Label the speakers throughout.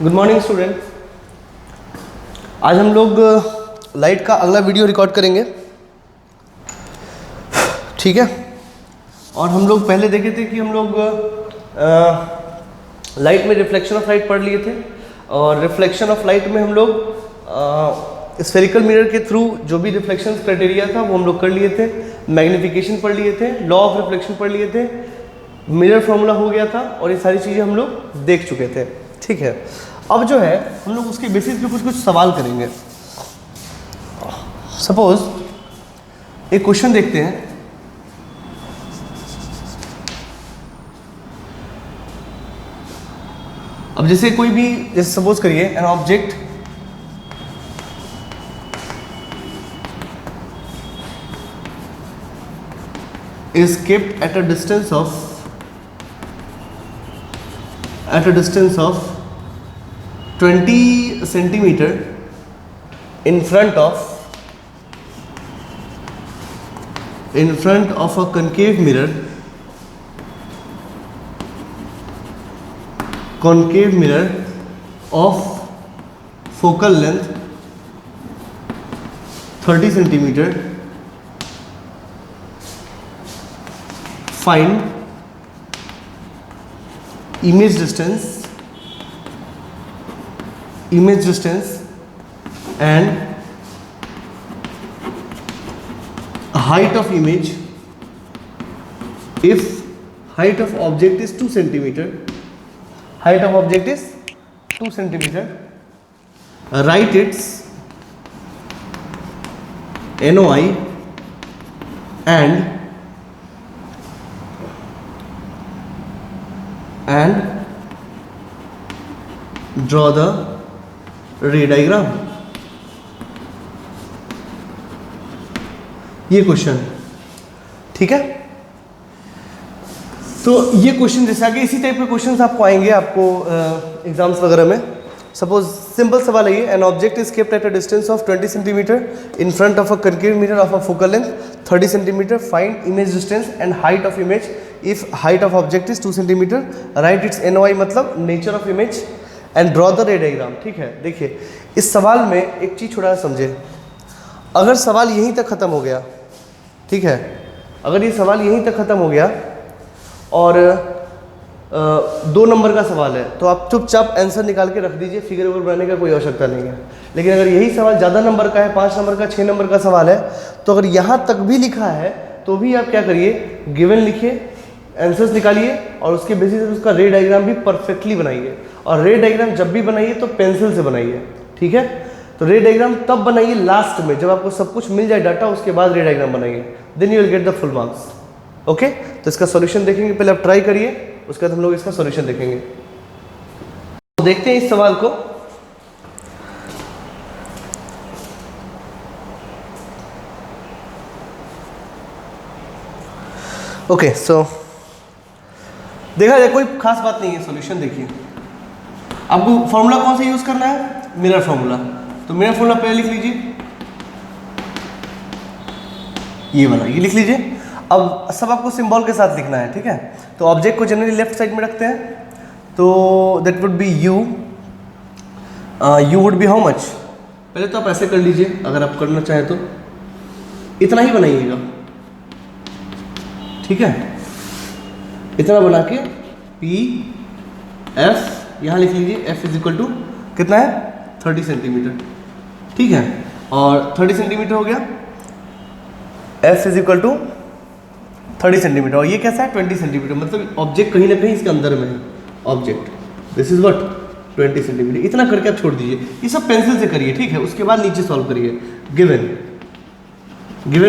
Speaker 1: Good morning student. आज हम लोग लाइट का अगला वीडियो रिकॉर्ड करेंगे, ठीक है। और हम लोग पहले देखे थे कि हम लोग लाइट में रिफ्लेक्शन ऑफ लाइट पढ़ लिए थे, और रिफ्लेक्शन ऑफ लाइट में हम लोग स्फेरिकल मिरर के थ्रू जो भी रिफ्लेक्शन क्राइटेरिया था वो हम लोग कर लिए थे, मैग्नीफिकेशन पढ़ लिए थे, लॉ ऑफ रिफ्लेक्शन पढ़ लिए थे, मिरर फॉर्मूला हो गया था, और ये सारी चीज़ें हम लोग देख चुके थे, ठीक है। अब जो है हम लोग उसके बेसिस पे कुछ सवाल करेंगे। सपोज एक क्वेश्चन देखते हैं। अब जैसे कोई भी, जैसे सपोज करिए an object is kept at a distance of 20 centimeter in front of a concave mirror of focal length 30 centimeter. Find image distance and height of image if height of object is 2 centimeter. Write its NOI and draw the ray diagram. ये question, ठीक है। तो ये question जैसे आगे इसी type के questions आपको आएंगे आपको एग्जाम्स वगैरह में। सपोज सिंपल सवाल है ये, an object is kept at a distance of 20 centimetre in front of a concave mirror of a focal length 30 centimetre. Find image distance and height of image if height of object is 2 centimetre. Right it's NOI मतलब nature of image and draw the रे diagram, ठीक है। देखिए इस सवाल में एक चीज़ छोटा सा समझे, अगर सवाल यहीं तक ख़त्म हो गया, ठीक है, अगर ये सवाल यहीं तक ख़त्म हो गया और 2 नंबर का सवाल है तो आप चुपचाप आंसर निकाल के रख दीजिए, फिगर वगैरह बनाने का कोई आवश्यकता नहीं है। लेकिन अगर यही सवाल ज़्यादा नंबर का है, 5 नंबर का, 6 नंबर का सवाल है, तो अगर यहाँ तक भी लिखा है तो भी आप क्या करिए, गिवन लिखिए, आंसर्स निकालिए और उसके बेसिस पे उसका रे डायग्राम भी परफेक्टली बनाइए। और रे डायग्राम जब भी बनाइए तो पेंसिल से बनाइए, ठीक है। तो रे डायग्राम तब बनाइए लास्ट में, जब आपको सब कुछ मिल जाए डाटा, उसके बाद रे डायग्राम बनाइए, then you will get the full marks, okay. तो इसका सॉल्यूशन देखेंगे, पहले आप ट्राई करिए, उसके बाद हम लोग इसका सॉल्यूशन देखेंगे। तो देखते हैं इस सवाल को। ओके, सो देखा जाए कोई खास बात नहीं है। सॉल्यूशन देखिए, आपको फॉर्मूला कौन सा यूज करना है, मिरर फॉर्मूला। तो मिरर फॉर्मूला पहले लिख लीजिए, ये वाला, ये लिख लीजिए। अब सब आपको सिंबल के साथ लिखना है, ठीक है। तो ऑब्जेक्ट को जनरली लेफ्ट साइड में रखते हैं, तो that would B you would be how much. पहले तो आप ऐसे कर लीजिए, अगर आप करना चाहें तो इतना ही बनाइएगा, ठीक है। इतना बना के F यहाँ लिख लीजिए, F इज इक्वल टू कितना है, 30 सेंटीमीटर, ठीक है। और 30 सेंटीमीटर हो गया, F is equal to 30 centimetre, और ये कैसा है, 20 सेंटीमीटर, मतलब ऑब्जेक्ट कहीं ना कहीं इसके अंदर में है object. This is what, 20 centimetre. इतना करके आप छोड़ दीजिए, ये सब पेंसिल से करिए, ठीक है। उसके बाद नीचे सॉल्व करिए। गिवन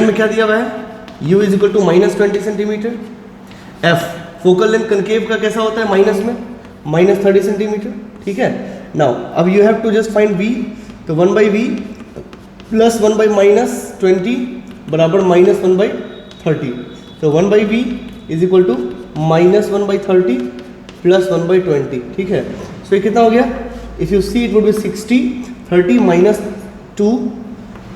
Speaker 1: में क्या दिया हुआ है, U is equal to -20 centimetre. F focal length concave का कैसा होता है, माइनस में -30 सेंटीमीटर, ठीक है। नाउ अब you have to just find V, तो 1/V प्लस 1/-20 बराबर -1/30। तो 1/V is equal to -1/30 plus 1/20, ठीक है। सो ये कितना हो गया, if you see it would B 60, 30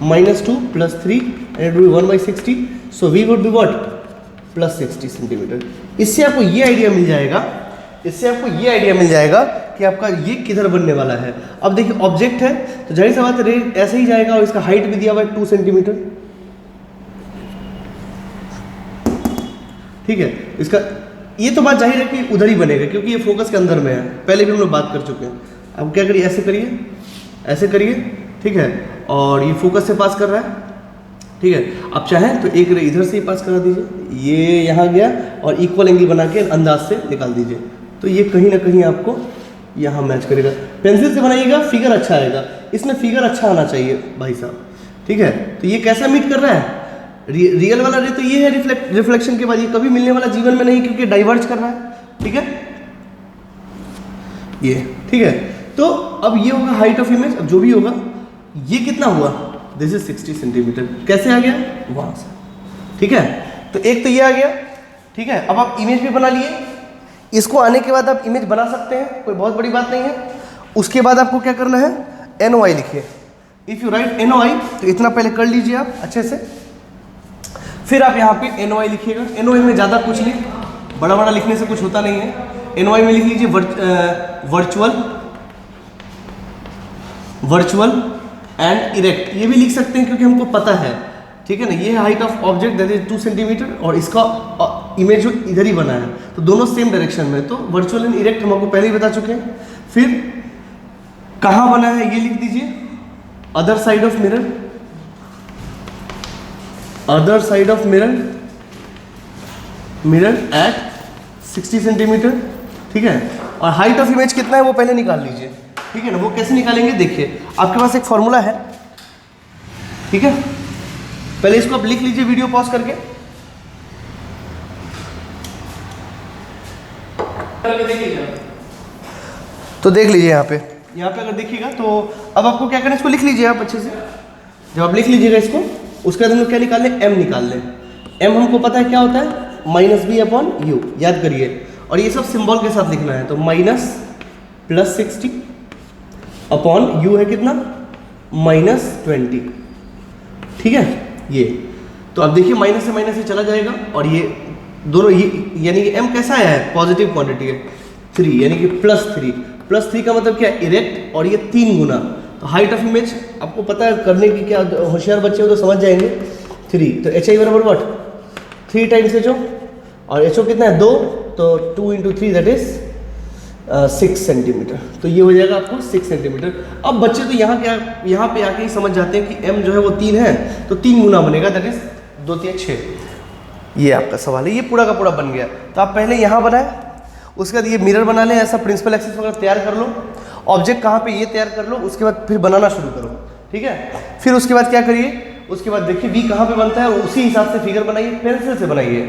Speaker 1: -2 plus 3 and it will be 1/60. So V would be what, +60 centimetre. इससे आपको ये आइडिया मिल जाएगा इससे आपको ये आइडिया मिल जाएगा कि आपका ये किधर बनने वाला है। अब देखिए ऑब्जेक्ट है तो जाहिर सी बात है रे ऐसे ही जाएगा और इसका हाइट भी दिया हुआ है 2 सेंटीमीटर, ठीक है। इसका ये तो बात जाहिर है कि उधर ही बनेगा क्योंकि ये फोकस के अंदर में है, पहले भी हम लोग बात कर चुके हैं। अब क्या करिए, ऐसे करिए, ठीक है, और ये फोकस से पास कर रहा है, ठीक है। आप चाहें तो एक रे इधर से ही पास करा दीजिए, ये यहाँ गया और इक्वल एंगल बना के अंदाज से निकाल दीजिए, तो ये कहीं ना कहीं आपको यहाँ मैच करेगा। पेंसिल से बनाइएगा, फिगर अच्छा आएगा, इसमें फिगर अच्छा आना चाहिए भाई साहब, ठीक है। तो ये कैसा मीट कर रहा है, रियल वाला रे तो ये है रिफ्लेक्शन के बाद, ये कभी मिलने वाला जीवन में नहीं क्योंकि डाइवर्ज कर रहा है, ठीक है, ये, ठीक है। तो अब ये होगा हाइट ऑफ इमेज। अब जो भी होगा ये कितना हुआ, दिस इज 60 सेंटीमीटर, कैसे आ गया, वहां से, ठीक है। तो एक तो ये आ गया, ठीक है। अब आप इमेज भी बना लिए, इसको आने के बाद आप इमेज बना सकते हैं, कोई बहुत बड़ी बात नहीं है। उसके बाद आपको क्या करना है, NOI लिखिए। इफ यू राइट NOI तो इतना पहले कर लीजिए आप अच्छे से, फिर आप यहाँ पे NOI लिखिएगा। NOI में ज़्यादा कुछ नहीं, बड़ा बड़ा लिखने से कुछ होता नहीं है। NOI में लिख लीजिए वर्चुअल एंड इरेक्ट, ये भी लिख सकते हैं क्योंकि हमको पता है, ठीक है ना। ये height of object that is 2 centimetre और इसका इमेज इधर ही बना है, तो दोनों सेम डायरेक्शन में, तो वर्चुअल एंड इरेक्ट हम आपको पहले ही बता चुके हैं। फिर कहाँ बना है ये लिख दीजिए, other side of mirror, other side of mirror at 60 centimetre, ठीक है। और हाइट ऑफ इमेज कितना है वो पहले निकाल लीजिए, ठीक है ना। वो कैसे निकालेंगे देखिए, आपके पास एक फॉर्मूला है, ठीक है। पहले इसको आप लिख लीजिए वीडियो पॉज करके, तो देख लीजिए यहाँ पे अगर देखिएगा तो अब आपको क्या करना है, इसको लिख लीजिए आप अच्छे से। जब आप लिख लीजिएगा इसको, उसके बाद हम लोग क्या निकाल लें, M निकाल लें। M हमको पता है क्या होता है, -b/u, याद करिए। और ये सब सिंबल के साथ लिखना है, तो -+60 अपॉन u है कितना, -20, ठीक है। ये तो अब देखिए माइनस से माइनस ही चला जाएगा और ये दोनों ये यानी कि m कैसा आया है, पॉजिटिव क्वांटिटी है 3, यानी कि +3 का मतलब क्या है, इरेक्ट, और ये 3 गुना। तो हाइट ऑफ इमेज आपको पता है करने की, क्या होशियार बच्चे हो तो समझ जाएंगे। 3 तो HI बराबर व्हाट, 3 टाइम्स HO, और HO कितना है 2, तो 2 × 3 दैट इज 6 सेंटीमीटर। तो ये हो जाएगा आपको 6 सेंटीमीटर। अब बच्चे तो यहाँ पे आके ही समझ जाते हैं कि m जो है वो 3 है, तो 3 गुना बनेगा, दैट इज 2 3 6। ये आपका सवाल है, ये पूरा का पूरा बन गया। तो आप पहले यहाँ बनाए, उसके बाद ये मिरर बना लें, ऐसा प्रिंसिपल एक्सिस वगैरह तैयार कर लो, ऑब्जेक्ट कहाँ पे ये तैयार कर लो, उसके बाद फिर बनाना शुरू करो, ठीक है। फिर उसके बाद क्या करिए, उसके बाद देखिए V कहाँ पे बनता है और उसी हिसाब से फिगर बनाइए, पेंसिल से बनाइए,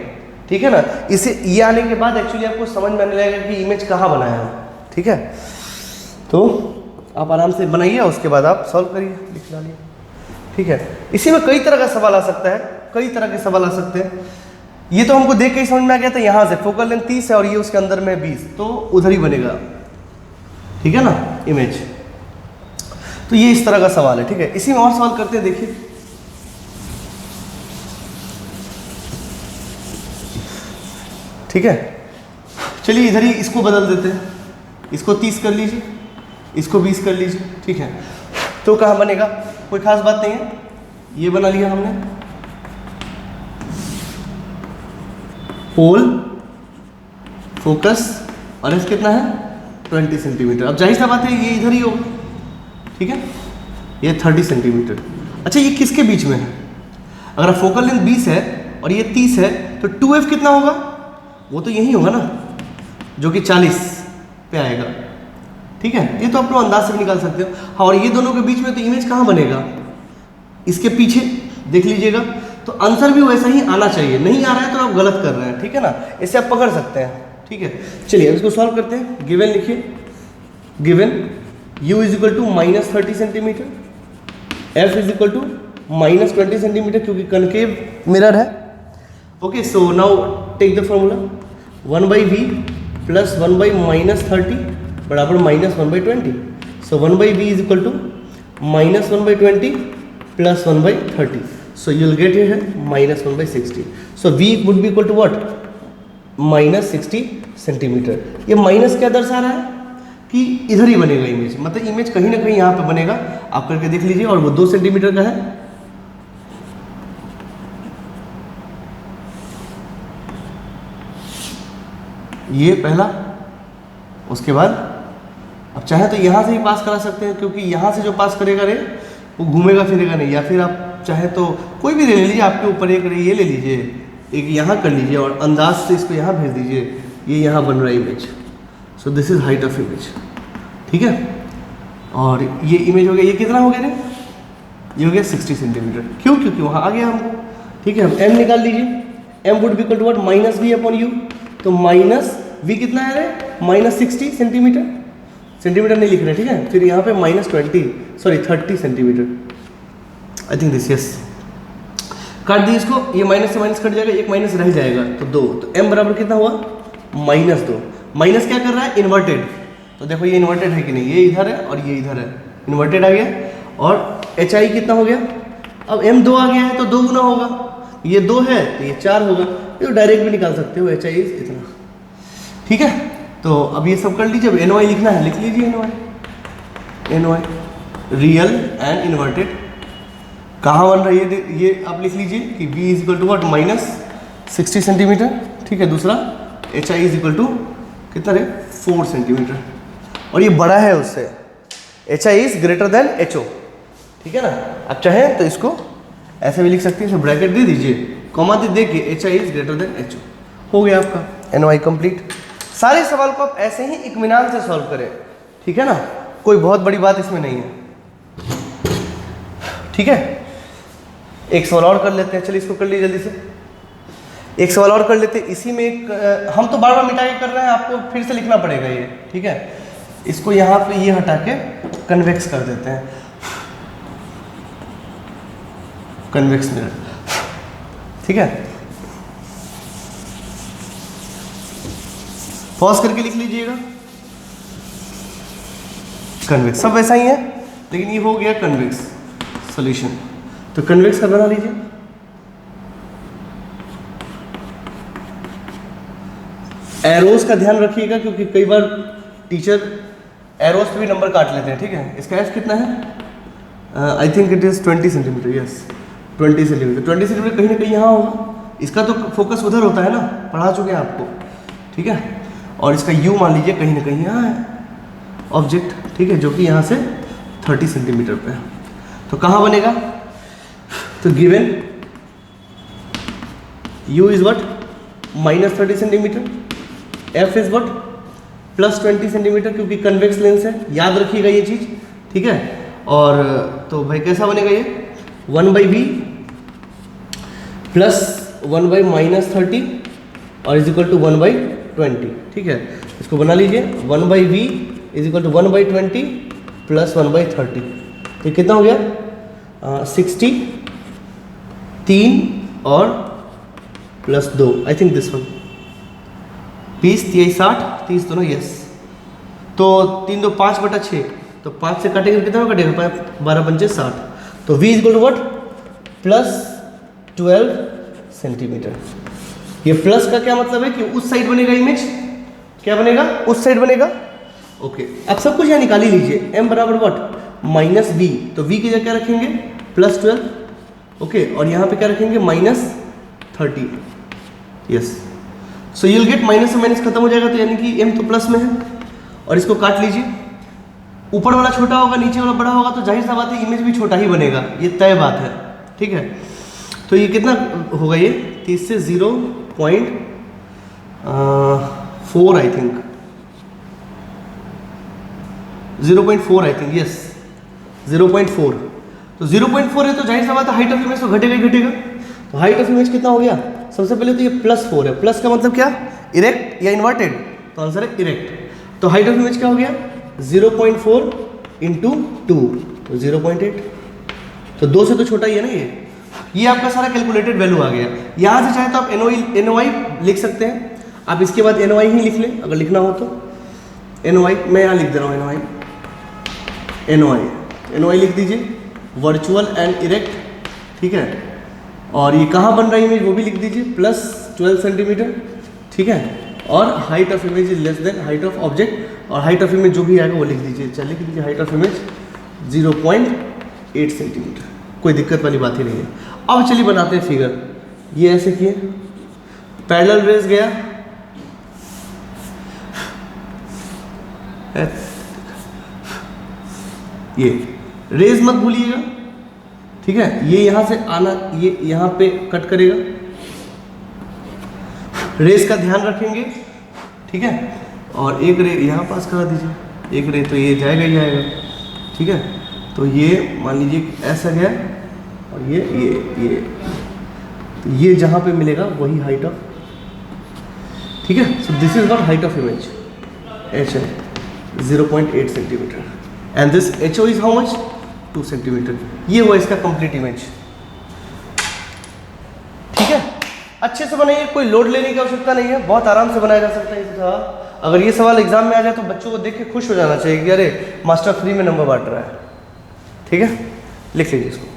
Speaker 1: ठीक है ना। इसे ये आने के बाद एक्चुअली आपको समझ में आने लगेगा कि इमेज कहाँ बनाया है, ठीक है। तो आप आराम से बनाइए, उसके बाद आप सॉल्व करिए, लिख डालिए, ठीक है। इसी में कई तरह का सवाल आ सकता है, कई तरह के सवाल आ सकते हैं। ये तो हमको देख के ही समझ में आ गया था, यहाँ से फोकल लेंथ 30 है और ये उसके अंदर में 20, तो उधर ही बनेगा, ठीक है ना, इमेज। तो ये इस तरह का सवाल है, ठीक है। इसी में और सवाल करते हैं, देखिए ठीक है। चलिए इधर ही इसको बदल देते हैं, इसको 30 कर लीजिए, इसको 20 कर लीजिए, ठीक है। तो कहाँ बनेगा, कोई खास बात नहीं है, ये बना लिया हमने, पोल, फोकस, और इस कितना है 20 सेंटीमीटर। अब जाहिर सा बात है ये इधर ही होगा, ठीक है, ये 30 सेंटीमीटर। अच्छा ये किसके बीच में है, अगर फोकल लेंथ 20 है और ये 30 है तो 2f कितना होगा, वो तो यही होगा ना, जो कि 40 पे आएगा, ठीक है। ये तो आप लोग अंदाज से भी निकाल सकते हो। हाँ, और ये दोनों के बीच में तो इमेज कहाँ बनेगा, इसके पीछे, देख लीजिएगा। तो आंसर भी वैसा ही आना चाहिए, नहीं आ रहा है तो आप गलत कर रहे हैं, ठीक है ना, इसे आप पकड़ सकते हैं, ठीक है। चलिए अब इसको सॉल्व करते हैं। गिवन लिखिए, given u is equal to -30 centimetre, f is equal to -20 centimetre क्योंकि कनकेव मिरर है। Okay, so now take the formula 1/v plus 1/-30 बराबर -1/20। So 1/v is equal to -1/20 plus 1/30. So you will get here -1/60. So v would be equal to what? Minus 60 centimetre. ये minus क्या दर्शा रहा है कि इधर ही बनेगा इमेज, मतलब इमेज कहीं ना कहीं यहाँ पे बनेगा। आप करके देख लीजिए। और वो 2 सेंटीमीटर का है। ये पहला, उसके बाद अब चाहे तो यहाँ से ही पास करा सकते हैं, क्योंकि यहाँ से जो पास करेगा रे वो घूमेगा फिरेगा नहीं। या फिर आप चाहे तो कोई भी ले लीजिए, आपके ऊपर एक रे ये ले लीजिए, एक यहाँ कर लीजिए और अंदाज से इसको यहाँ भेज दीजिए। ये यहाँ बन रहा है image. So this is height of image, ठीक है। और ये इमेज हो गया, ये कितना हो गया रे? ये हो गया 60 सेंटीमीटर। क्यों? क्योंकि वहाँ आ गया हमको, ठीक है। हम m निकाल लीजिए। m would be equal to what? Minus v upon u। तो माइनस v कितना है रे? Minus 60 centimetre. सेंटीमीटर नहीं लिख रहे, ठीक है। फिर यहाँ पे minus 30 centimetre. I think this, yes. काट दिए इसको, ये माइनस से माइनस कट जाएगा, एक माइनस रह जाएगा तो 2। तो m बराबर कितना हुआ? -2। माइनस क्या कर रहा है? इन्वर्टेड। तो देखो ये इन्वर्टेड है कि नहीं? ये इधर है और ये इधर है, इन्वर्टेड आ गया। और HI कितना हो गया? अब m 2 आ गया है तो 2 गुना होगा। ये 2 है तो ये 4 होगा। ये तो डायरेक्ट भी निकाल सकते हो, HI इतना, ठीक है। तो अब ये सब कर लीजिए। अब NOI लिखना है, लिख लीजिए NOI रियल एंड इन्वर्टेड। कहाँ बन रहा है ये आप लिख लीजिए कि V is equal to what? Minus 60 centimetre, ठीक है। दूसरा HI इज इक्वल टू कितना है? 4 सेंटीमीटर। और ये बड़ा है उससे, HI is greater than HO, ठीक है ना। आप चाहें तो इसको ऐसे भी लिख सकते हैं, ब्रैकेट दे दीजिए, कॉमा दे के HI is greater than HO। हो गया आपका NOI कंप्लीट। सारे सवाल को आप ऐसे ही इत्मीनान से सॉल्व करें, ठीक है ना। कोई बहुत बड़ी बात इसमें नहीं है, ठीक है। एक सवाल और कर लेते हैं, चलिए इसको कर लीजिए जल्दी से। एक सवाल और कर लेते हैं। इसी में एक हम तो बार बार मिटा के कर रहे हैं, आपको फिर से लिखना पड़ेगा ये, ठीक है। इसको यहाँ पे ये हटा के कन्वेक्स कर देते हैं, कन्वेक्स मिरर, ठीक है। पॉज करके लिख लीजिएगा। कन्वेक्स सब वैसा ही है, लेकिन ये हो गया कन्वेक्स सॉल्यूशन। तो कन्वेक्स का बना लीजिए। एरोस का ध्यान रखिएगा, क्योंकि कई बार टीचर एरोस पे भी नंबर काट लेते हैं, ठीक है। इसका एफ कितना है? I think it is 20 centimetre, yes 20 centimetre. 20 centimetre कहीं ना कहीं यहाँ होगा। इसका तो फोकस उधर होता है ना, पढ़ा चुके हैं आपको, ठीक है। और इसका यू मान लीजिए कहीं ना कहीं यहाँ है ऑब्जेक्ट, ठीक है, जो कि यहाँ से 30 सेंटीमीटर पे है। तो कहाँ बनेगा? तो given u is what? Minus 30 centimetre, f is what? Plus 20 centimetre, क्योंकि कन्वेक्स लेंस है, याद रखिएगा ये चीज़, ठीक है। और तो भाई कैसा बनेगा ये? 1/v प्लस 1/-30 और इज इक्वल टू 1/20, ठीक है। इसको बना लीजिए। 1/v is equal to 1/20 plus 1/30। तो कितना हो गया? 60, 3 और plus 2, I think this one. 20, 30, 60, 30 दोनों, यस। तो 3 2 5/6, तो 5 से काटेंगे कितना कटेगा? 12 पंचे 60। तो v is equal to what? Plus 12 centimetre. ये प्लस का क्या मतलब है कि उस साइड बनेगा इमेज, क्या बनेगा? उस साइड बनेगा, ओके। अब सब कुछ यहाँ निकाल ही लीजिए। m बराबर व्हाट? माइनस v, तो v की जगह क्या रखेंगे? Plus 12, okay. और यहाँ पे क्या रखेंगे? -30, yes. So you will gate, minus से माइनस खत्म हो जाएगा, तो यानी कि m तो प्लस में है। और इसको काट लीजिए। ऊपर वाला छोटा होगा, नीचे वाला बड़ा होगा, तो जाहिर सा बात है इमेज भी छोटा ही बनेगा, ये तय बात है, ठीक है। तो ये कितना होगा? ये 30 से 0.4 I think, 0.4 I think, yes 0.4। तो 0.4 है, तो जाहिर सा बात है हाइट ऑफ इमेज तो घटेगा ही घटेगा। तो हाइट ऑफ इमेज कितना हो गया? सबसे पहले तो ये +4 है। प्लस का मतलब क्या? इरेक्ट या इन्वर्टेड? तो आंसर है इरेक्ट। तो हाइट ऑफ इमेज क्या हो गया? 0.4 इंटू 2, तो 0.8। तो 2 से तो छोटा ही है ना ये आपका सारा कैलकुलेटेड वैल्यू आ गया। यहाँ से चाहे तो आप NOI लिख सकते हैं, आप इसके बाद NOI ही लिख लें अगर लिखना हो तो। NOI मैं यहाँ लिख दे रहा हूँ, NOI लिख दीजिए, वर्चुअल एंड इरेक्ट, ठीक है। और ये कहाँ बन रहा है इमेज वो भी लिख दीजिए, +12 सेंटीमीटर, ठीक है, और height of image is less than height of object, और हाइट ऑफ इमेज जो भी आएगा वो लिख दीजिए। चलिए लिख दीजिए हाइट ऑफ इमेज 0.8 सेंटीमीटर, कोई दिक्कत वाली बात ही नहीं है। अब चलिए बनाते हैं फिगर। ये ऐसे किए, पैरेलल रेज गया, ये रेज मत भूलिएगा, ठीक है। ये यहाँ से आना, ये यहाँ पे कट करेगा, रेस का ध्यान रखेंगे, ठीक है। और एक रे यहाँ पास करा दीजिए, एक रे तो ये जाएगा ही जाएगा, ठीक है। तो ये मान लीजिए ऐसा गया, और ये जहाँ पे मिलेगा वही हाइट ऑफ, ठीक है। So this is not height of image, H है 0.8 centimetre, and this H O is how much 2 centimetre. ये हुआ इसका कंप्लीट इमेज, ठीक है। अच्छे से बनाइए, कोई लोड लेने की आवश्यकता नहीं है, बहुत आराम से बनाया जा सकता है ये सवाल। अगर ये सवाल एग्जाम में आ जाए तो बच्चों को देख के खुश हो जाना चाहिए कि अरे मास्टर फ्री में नंबर बांट रहा है, ठीक है। लिख लीजिए इसको।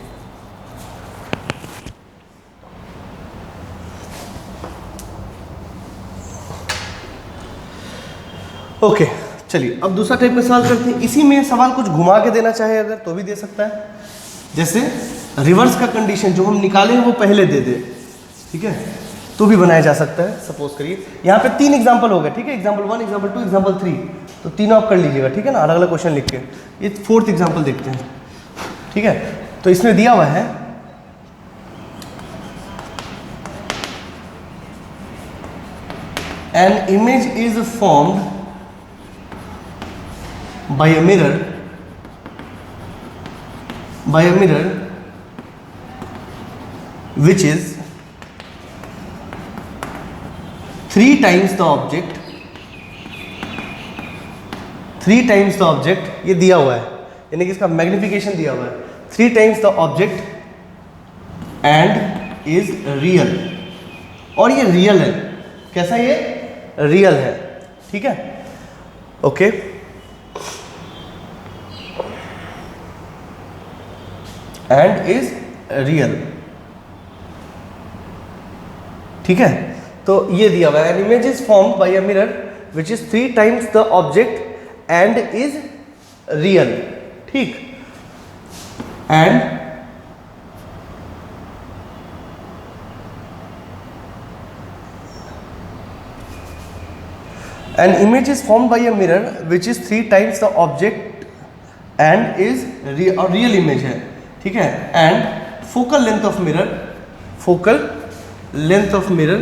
Speaker 1: ओके चलिए अब दूसरा टाइप का सवाल करते हैं। इसी में सवाल कुछ घुमा के देना चाहे अगर तो भी दे सकता है, जैसे रिवर्स का कंडीशन जो हम निकाले हैं वो पहले दे दे, ठीक है, तो भी बनाया जा सकता है। सपोज करिए यहाँ पे 3 एग्जांपल हो गए, ठीक है, एग्जांपल 1, एग्जांपल 2, एग्जांपल 3, तो तीनों आप कर लीजिएगा, ठीक है ना, अलग अलग क्वेश्चन लिख के। ये 4th एग्जांपल देखते हैं, ठीक है। तो इसमें दिया हुआ है an image is formed by a mirror which is 3 times the object, 3 times the object, ये दिया हुआ है, यानी कि इसका मैग्निफिकेशन दिया हुआ है 3 times the object and is real, और ये रियल है। कैसा ये रियल है, ठीक है, ओके। एंड इज रियल, ठीक है। तो ये दिया हुआ है an image is formed by a mirror which is 3 times the object and is real, ठीक। And an image is formed by a mirror which is 3 times the object and is real image है, ठीक है। And focal length of mirror, focal length of mirror,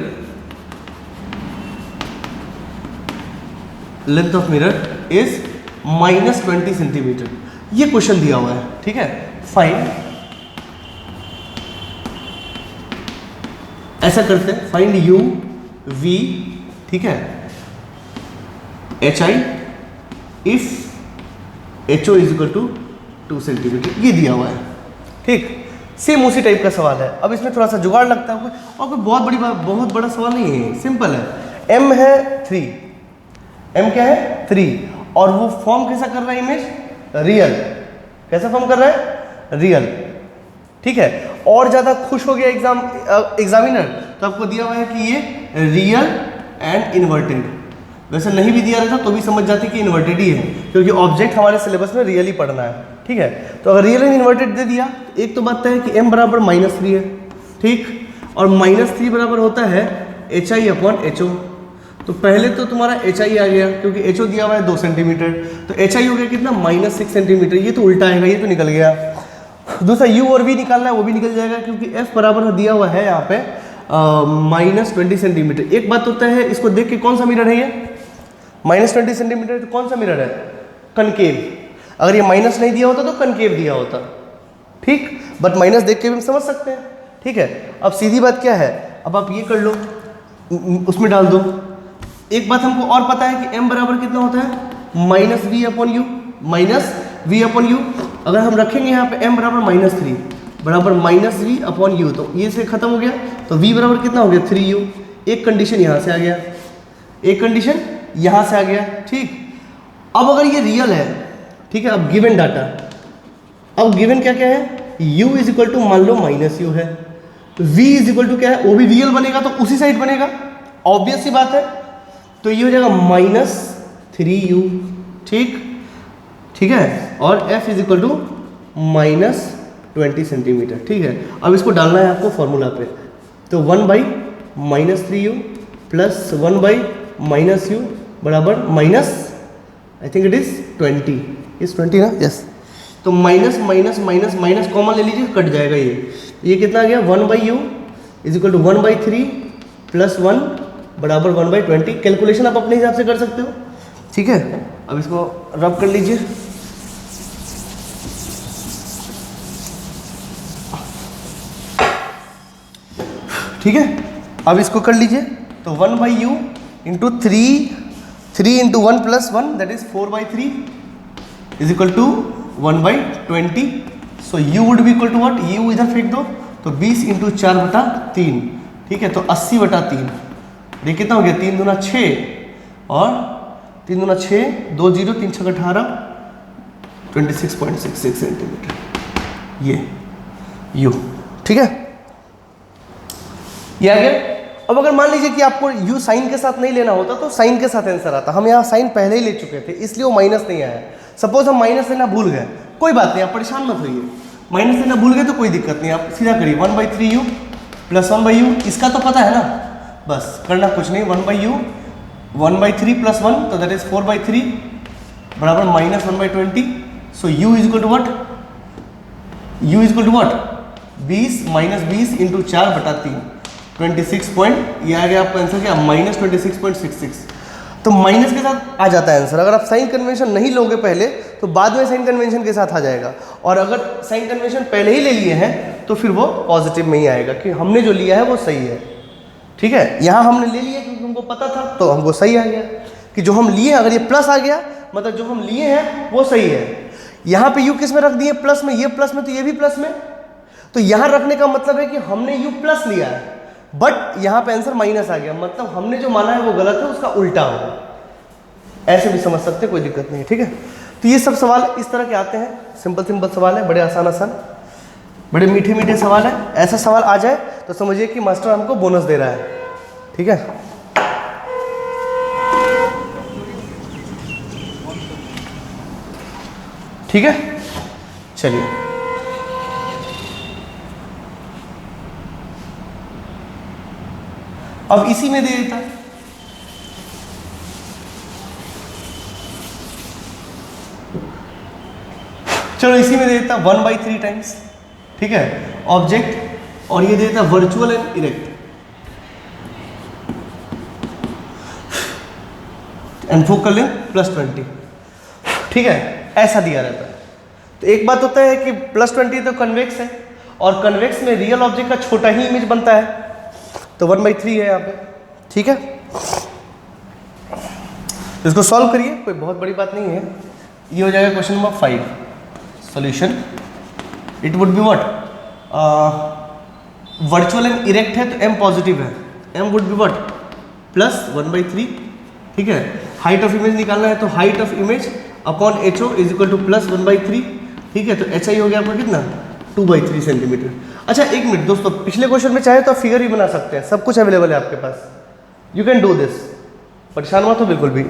Speaker 1: length of mirror is -20 centimetre. ये question दिया हुआ है, ठीक है। Find, ऐसा करते हैं, फाइंड यू वी, ठीक है, H I if H O is equal to 2 centimetre, ये दिया हुआ है, ठीक। सेम उसी टाइप का सवाल है। अब इसमें थोड़ा सा जुगाड़ लगता है और कोई बहुत बड़ा सवाल नहीं है, सिंपल है। m है 3, m क्या है 3, और वो फॉर्म कैसा कर रहा है इमेज, रियल। कैसा फॉर्म कर रहा है, रियल, ठीक है। और ज़्यादा खुश हो गया एग्जामिनर तो आपको दिया हुआ है कि ये रियल एंड इन्वर्टेड। वैसे नहीं भी दिया रहता तो भी समझ जाते कि इन्वर्टेड ही है, क्योंकि ऑब्जेक्ट हमारे सिलेबस में रियल ही पढ़ना है, ठीक है। तो अगर रियल एंड इन्वर्टेड दे दिया, एक तो बात है कि m बराबर -3 है, ठीक, और -3 बराबर होता है HI/HO। तो पहले तो तुम्हारा HI आ गया क्योंकि HO दिया हुआ है 2 सेंटीमीटर, तो HI हो गया कितना -6 सेंटीमीटर। ये तो उल्टा आएगा, ये तो निकल गया। दूसरा U और V निकालना है, वो भी निकल जाएगा क्योंकि F बराबर दिया हुआ है यहाँ पे -20 सेंटीमीटर। एक बात होता है, इसको देख के कौन सा मिरर है ये, -20 सेंटीमीटर, तो कौन सा मिरर है, कनकेव। अगर ये माइनस नहीं दिया होता तो कनकेव दिया होता, ठीक, बट माइनस देख के भी हम समझ सकते हैं, ठीक है। अब सीधी बात क्या है, अब आप ये कर लो, उसमें डाल दो। एक बात हमको और पता है कि m बराबर कितना होता है, -v/u, -v/u। अगर हम रखेंगे यहाँ पे m बराबर -3 बराबर -v/u, तो ये से खत्म हो गया, तो v बराबर कितना हो गया 3u। एक कंडीशन यहाँ से आ गया, एक कंडीशन यहाँ से आ गया, ठीक। अब अगर ये रियल है, ठीक है, अब गिवन डाटा, अब गिवन क्या क्या है, u इज इक्वल टू मान लो -u है, v इज इक्वल टू क्या है, वो भी रियल बनेगा तो उसी साइड बनेगा, ऑब्वियस सी बात है, तो ये हो जाएगा -3u, ठीक है, और f is equal to -20 centimetre, ठीक है। अब इसको डालना है आपको फॉर्मूला पे, तो 1/-3u प्लस 1/-u बराबर minus, I think it is 20, is 20 ना, यस। तो minus minus minus minus common ले लीजिए, कट जाएगा ये कितना आ गया, 1/u is equal to 1/3 plus 1 बराबर 1/20। कैलकुलेशन आप अपने हिसाब से कर सकते हो, ठीक है। अब इसको रब कर लीजिए, ठीक है। अब इसको कर लीजिए, तो 1/u into 3 into 1 plus 1 that is 4/3 is equal to 1/20। So u would be equal to what, u इधर फेंक दो, तो 20 इंटू 4/3, ठीक है, तो 80/3। ये कितना हो गया, 3 दूना 6 और 3 दूना 6, 2 0, 3 6 18, 26.66 सेंटीमीटर, ये u, ठीक है, ये आ गया। अब अगर मान लीजिए कि आपको u साइन के साथ नहीं लेना होता तो साइन के साथ आंसर आता, हम यहाँ साइन पहले ही ले चुके थे इसलिए वो माइनस नहीं आया। सपोज हम माइनस लेना भूल गए, कोई बात नहीं, आप परेशान मत होइए, माइनस लेना भूल गए तो कोई दिक्कत नहीं, आप सीधा करिए 1/3u प्लस 1/u, इसका तो पता है ना, बस करना कुछ नहीं, 1/u 1/3 प्लस 1 तो दैट इज 4/3 बराबर minus 1/20। So u is equal to what, u is equal to what, 20 minus 20 into 4/3, 26 point, ये आ गया आपका आंसर क्या, -26.66। तो माइनस के साथ आ जाता है आंसर। अगर आप साइन कन्वेंशन नहीं लोगे पहले तो बाद में साइन कन्वेंशन के साथ आ जाएगा, और अगर साइन कन्वेंशन पहले ही ले लिए हैं तो फिर वो पॉजिटिव में ही आएगा कि हमने जो लिया है वो सही है, ठीक है। यहाँ हमने ले लिया क्योंकि हमको पता था तो हमको सही आ गया कि जो हम लिए, अगर ये प्लस आ गया मतलब जो हम लिए हैं वो सही है। यहाँ पे u किस में रख दिए, प्लस में, ये प्लस में तो ये भी प्लस में, तो यहाँ रखने का मतलब है कि हमने u प्लस लिया है, बट यहाँ पे आंसर माइनस आ गया, मतलब हमने जो माना है वो गलत है, उसका उल्टा होगा, ऐसे भी समझ सकते हैं, कोई दिक्कत नहीं है, ठीक है। तो ये सब सवाल इस तरह के आते हैं, सिंपल सिंपल सवाल है, बड़े आसान आसान, बड़े मीठे मीठे सवाल है। ऐसा सवाल आ जाए तो समझिए कि मास्टर हमको बोनस दे रहा है, ठीक है। ठीक है, चलिए अब इसी में दे देता, चलो इसी में दे देता 1/3 टाइम्स, ठीक है, ऑब्जेक्ट, और ये दे देता virtual and erect and focal length +20, ठीक है, ऐसा दिया रहता है। तो एक बात होता है कि +20 तो कन्वेक्स है, और कन्वेक्स में रियल ऑब्जेक्ट का छोटा ही इमेज बनता है, तो 1/3 है यहाँ पे, ठीक है। इसको सॉल्व करिए, कोई बहुत बड़ी बात नहीं है। ये हो जाएगा question number 5, solution. It would be what, virtual and erect है तो m पॉजिटिव है, m वुड बी व्हाट +1/3, ठीक है। हाइट ऑफ इमेज निकालना है तो height of image upon HO is equal to +1/3, ठीक है। तो HI हो गया आपका कितना, 2/3 सेंटीमीटर। अच्छा एक मिनट दोस्तों, पिछले क्वेश्चन में चाहे तो आप फिगर भी बना सकते हैं, सब कुछ अवेलेबल है आपके पास, यू कैन डू दिस, परेशान मत हो बिल्कुल भी,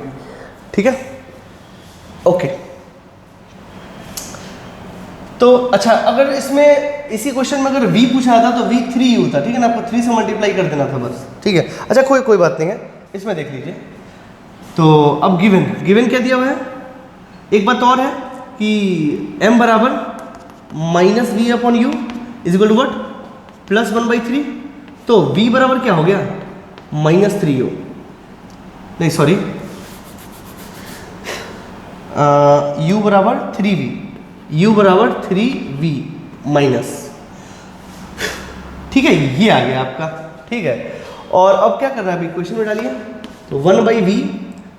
Speaker 1: ठीक है, ओके। तो अच्छा अगर इसमें इसी क्वेश्चन में अगर v पूछा था तो v 3u था, ठीक है ना, आपको 3 से मल्टीप्लाई कर देना था बस, ठीक है। अच्छा कोई बात नहीं है, इसमें देख लीजिए। तो अब गिवन क्या दिया हुआ है, एक बात और है कि m बराबर -v/u is equal to what +1/3, तो v बराबर क्या हो गया -3u, नहीं सॉरी u बराबर 3v, u बराबर 3v माइनस, ठीक है, ये आ गया आपका, ठीक है। और अब क्या कर रहा है अभी क्वेश्चन में डालिए, तो 1/v,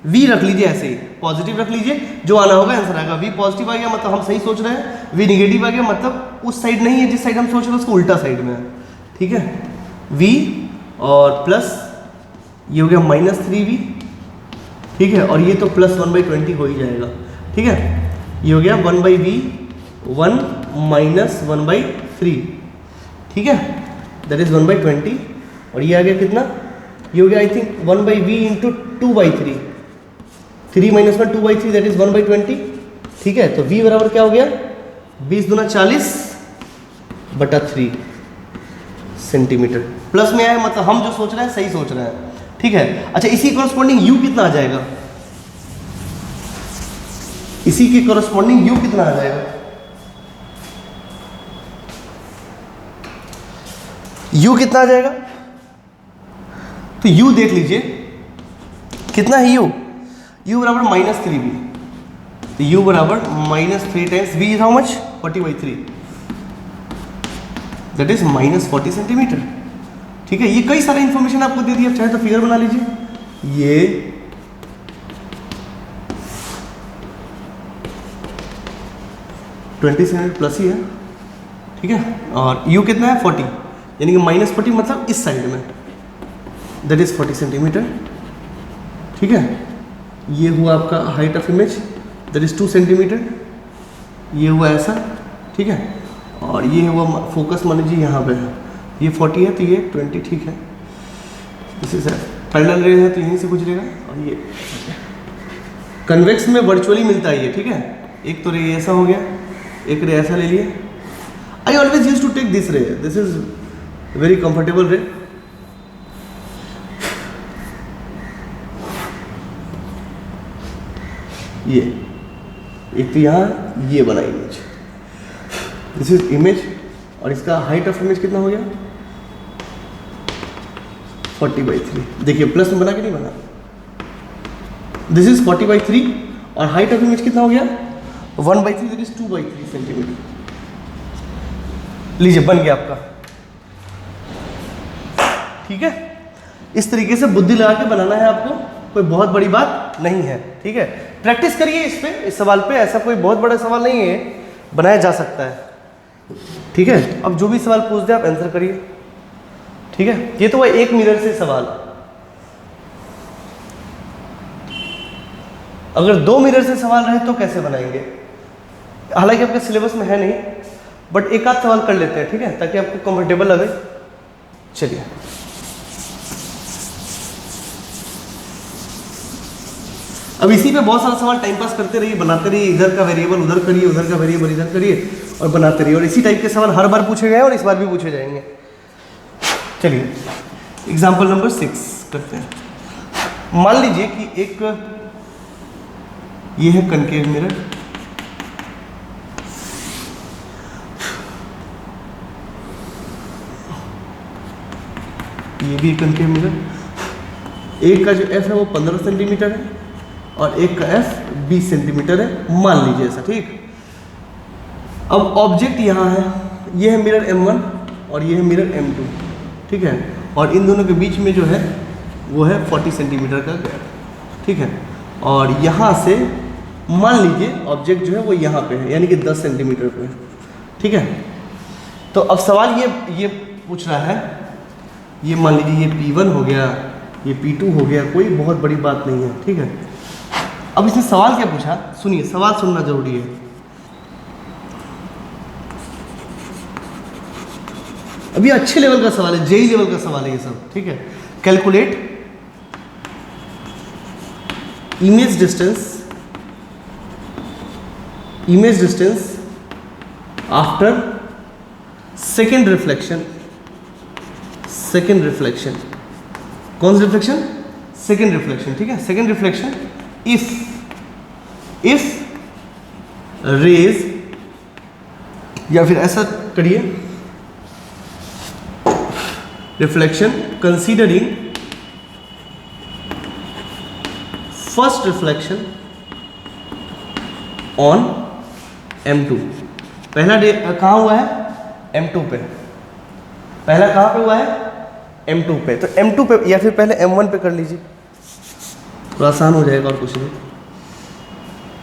Speaker 1: v रख लीजिए ऐसे ही, पॉजिटिव रख लीजिए, जो आना होगा आंसर आएगा। v पॉजिटिव आ गया मतलब हम सही सोच रहे हैं, v निगेटिव आ गया मतलब उस साइड नहीं है जिस साइड हम सोच रहे हैं उसको उल्टा साइड में है, ठीक है। v और प्लस ये हो गया -3v, ठीक है, और ये तो +1/20 हो ही जाएगा, ठीक है। ये हो गया 1/v 1 - 1/3, ठीक है, दैट इज 1/20, और ये आ गया कितना ये हो गया I think 1/v into 2/3, 3 - 1 2/3 that is 1/20। ठीक है, तो v बराबर क्या हो गया 20 दूना 40/3 सेंटीमीटर। प्लस में आया मतलब हम जो सोच रहे हैं सही सोच रहे हैं। ठीक है, अच्छा इसी कॉरस्पॉन्डिंग u कितना आ जाएगा, इसी के कॉरस्पॉन्डिंग u कितना आ जाएगा, u कितना आ जाएगा, तो u देख लीजिए कितना है u बराबर -3v, तो u बराबर -3 times v is how much 40/3 that is -40 centimetre. ठीक है, ये कई सारे इंफॉर्मेशन आपको दे दी, आप चाहे तो फिगर बना लीजिए। ये ट्वेंटी सेंटीमीटर प्लस ही है। ठीक है, और u कितना है 40, यानी कि -40 मतलब इस साइड में दैट इज 40 सेंटीमीटर। ठीक है, ये हुआ आपका height of image that is 2 centimetre, ये हुआ ऐसा। ठीक है, और ये हुआ फोकस मान लीजिए यहाँ पे है, ये 40 है तो ये 20। ठीक है, इसी से पैरेलल रे है तो यहीं से गुजरेगा, और ये कन्वेक्स में वर्चुअली मिलता है ये। ठीक है, एक तो रे ऐसा हो गया, एक रे ऐसा ले लिए। I always use to take this ray, this is very comfortable ray. ये एक तो यहाँ ये बना इमेज, दिस इज इमेज, और इसका हाइट ऑफ इमेज कितना हो गया 40/3। देखिए प्लस में बना कि नहीं बना, दिस इज 40/3 और हाइट ऑफ इमेज कितना हो गया 1/3 दैट इज 2/3 सेंटीमीटर। लीजिए बन गया आपका। ठीक है, इस तरीके से बुद्धि लगा के बनाना है आपको, कोई बहुत बड़ी बात नहीं है। ठीक है, प्रैक्टिस करिए इस पे, इस सवाल पे, ऐसा कोई बहुत बड़ा सवाल नहीं है, बनाया जा सकता है। ठीक है, अब जो भी सवाल पूछ दे आप आंसर करिए। ठीक है, ये तो एक मिरर से सवाल, अगर 2 मिरर से सवाल रहे तो कैसे बनाएंगे, हालांकि आपके सिलेबस में है नहीं, बट एक आध सवाल कर लेते हैं। ठीक है, ताकि आपको कंफर्टेबल लगे। चलिए, अब इसी पे बहुत सारा सवाल टाइम पास करते रहिए, बनाते रहिए, इधर का वेरिएबल उधर करिए, उधर का वेरिएबल इधर करिए और बनाते रहिए, और इसी टाइप के सवाल हर बार पूछे गए और इस बार भी पूछे जाएंगे। चलिए एग्जाम्पल नंबर 6 करते हैं। मान लीजिए कि एक ये है कनकेव मिरर, ये भी कनकेव मिरर, एक का जो f है वो 15 सेंटीमीटर है और एक का f 20 सेंटीमीटर है, मान लीजिए ऐसा। ठीक, अब ऑब्जेक्ट यहाँ है, ये है मिरर M1 और ये है मिरर M2। ठीक है, और इन दोनों के बीच में जो है वो है 40 सेंटीमीटर का गैप। ठीक है, और यहाँ से मान लीजिए ऑब्जेक्ट जो है वो यहाँ पे है, यानी कि 10 सेंटीमीटर पे है। ठीक है, तो अब सवाल ये पूछ रहा है, ये मान लीजिए ये P1 हो गया, ये P2 हो गया, कोई बहुत बड़ी बात नहीं है। ठीक है, अब इसने सवाल क्या पूछा, सुनिए, सवाल सुनना जरूरी है। अभी अच्छे लेवल का सवाल है, जेई लेवल का सवाल है ये सब। ठीक है, calculate image distance after second reflection. कौन सा रिफ्लेक्शन, सेकेंड रिफ्लेक्शन। ठीक है, सेकेंड रिफ्लेक्शन इफ रेज, या फिर ऐसा करिए, reflection considering first reflection on M2। पहला डे कहाँ हुआ है M2 पे, पहला कहाँ पे हुआ है M2 पे, तो M2 पे या फिर पहले M1 पे कर लीजिए, थोड़ा आसान हो जाएगा और कुछ नहीं।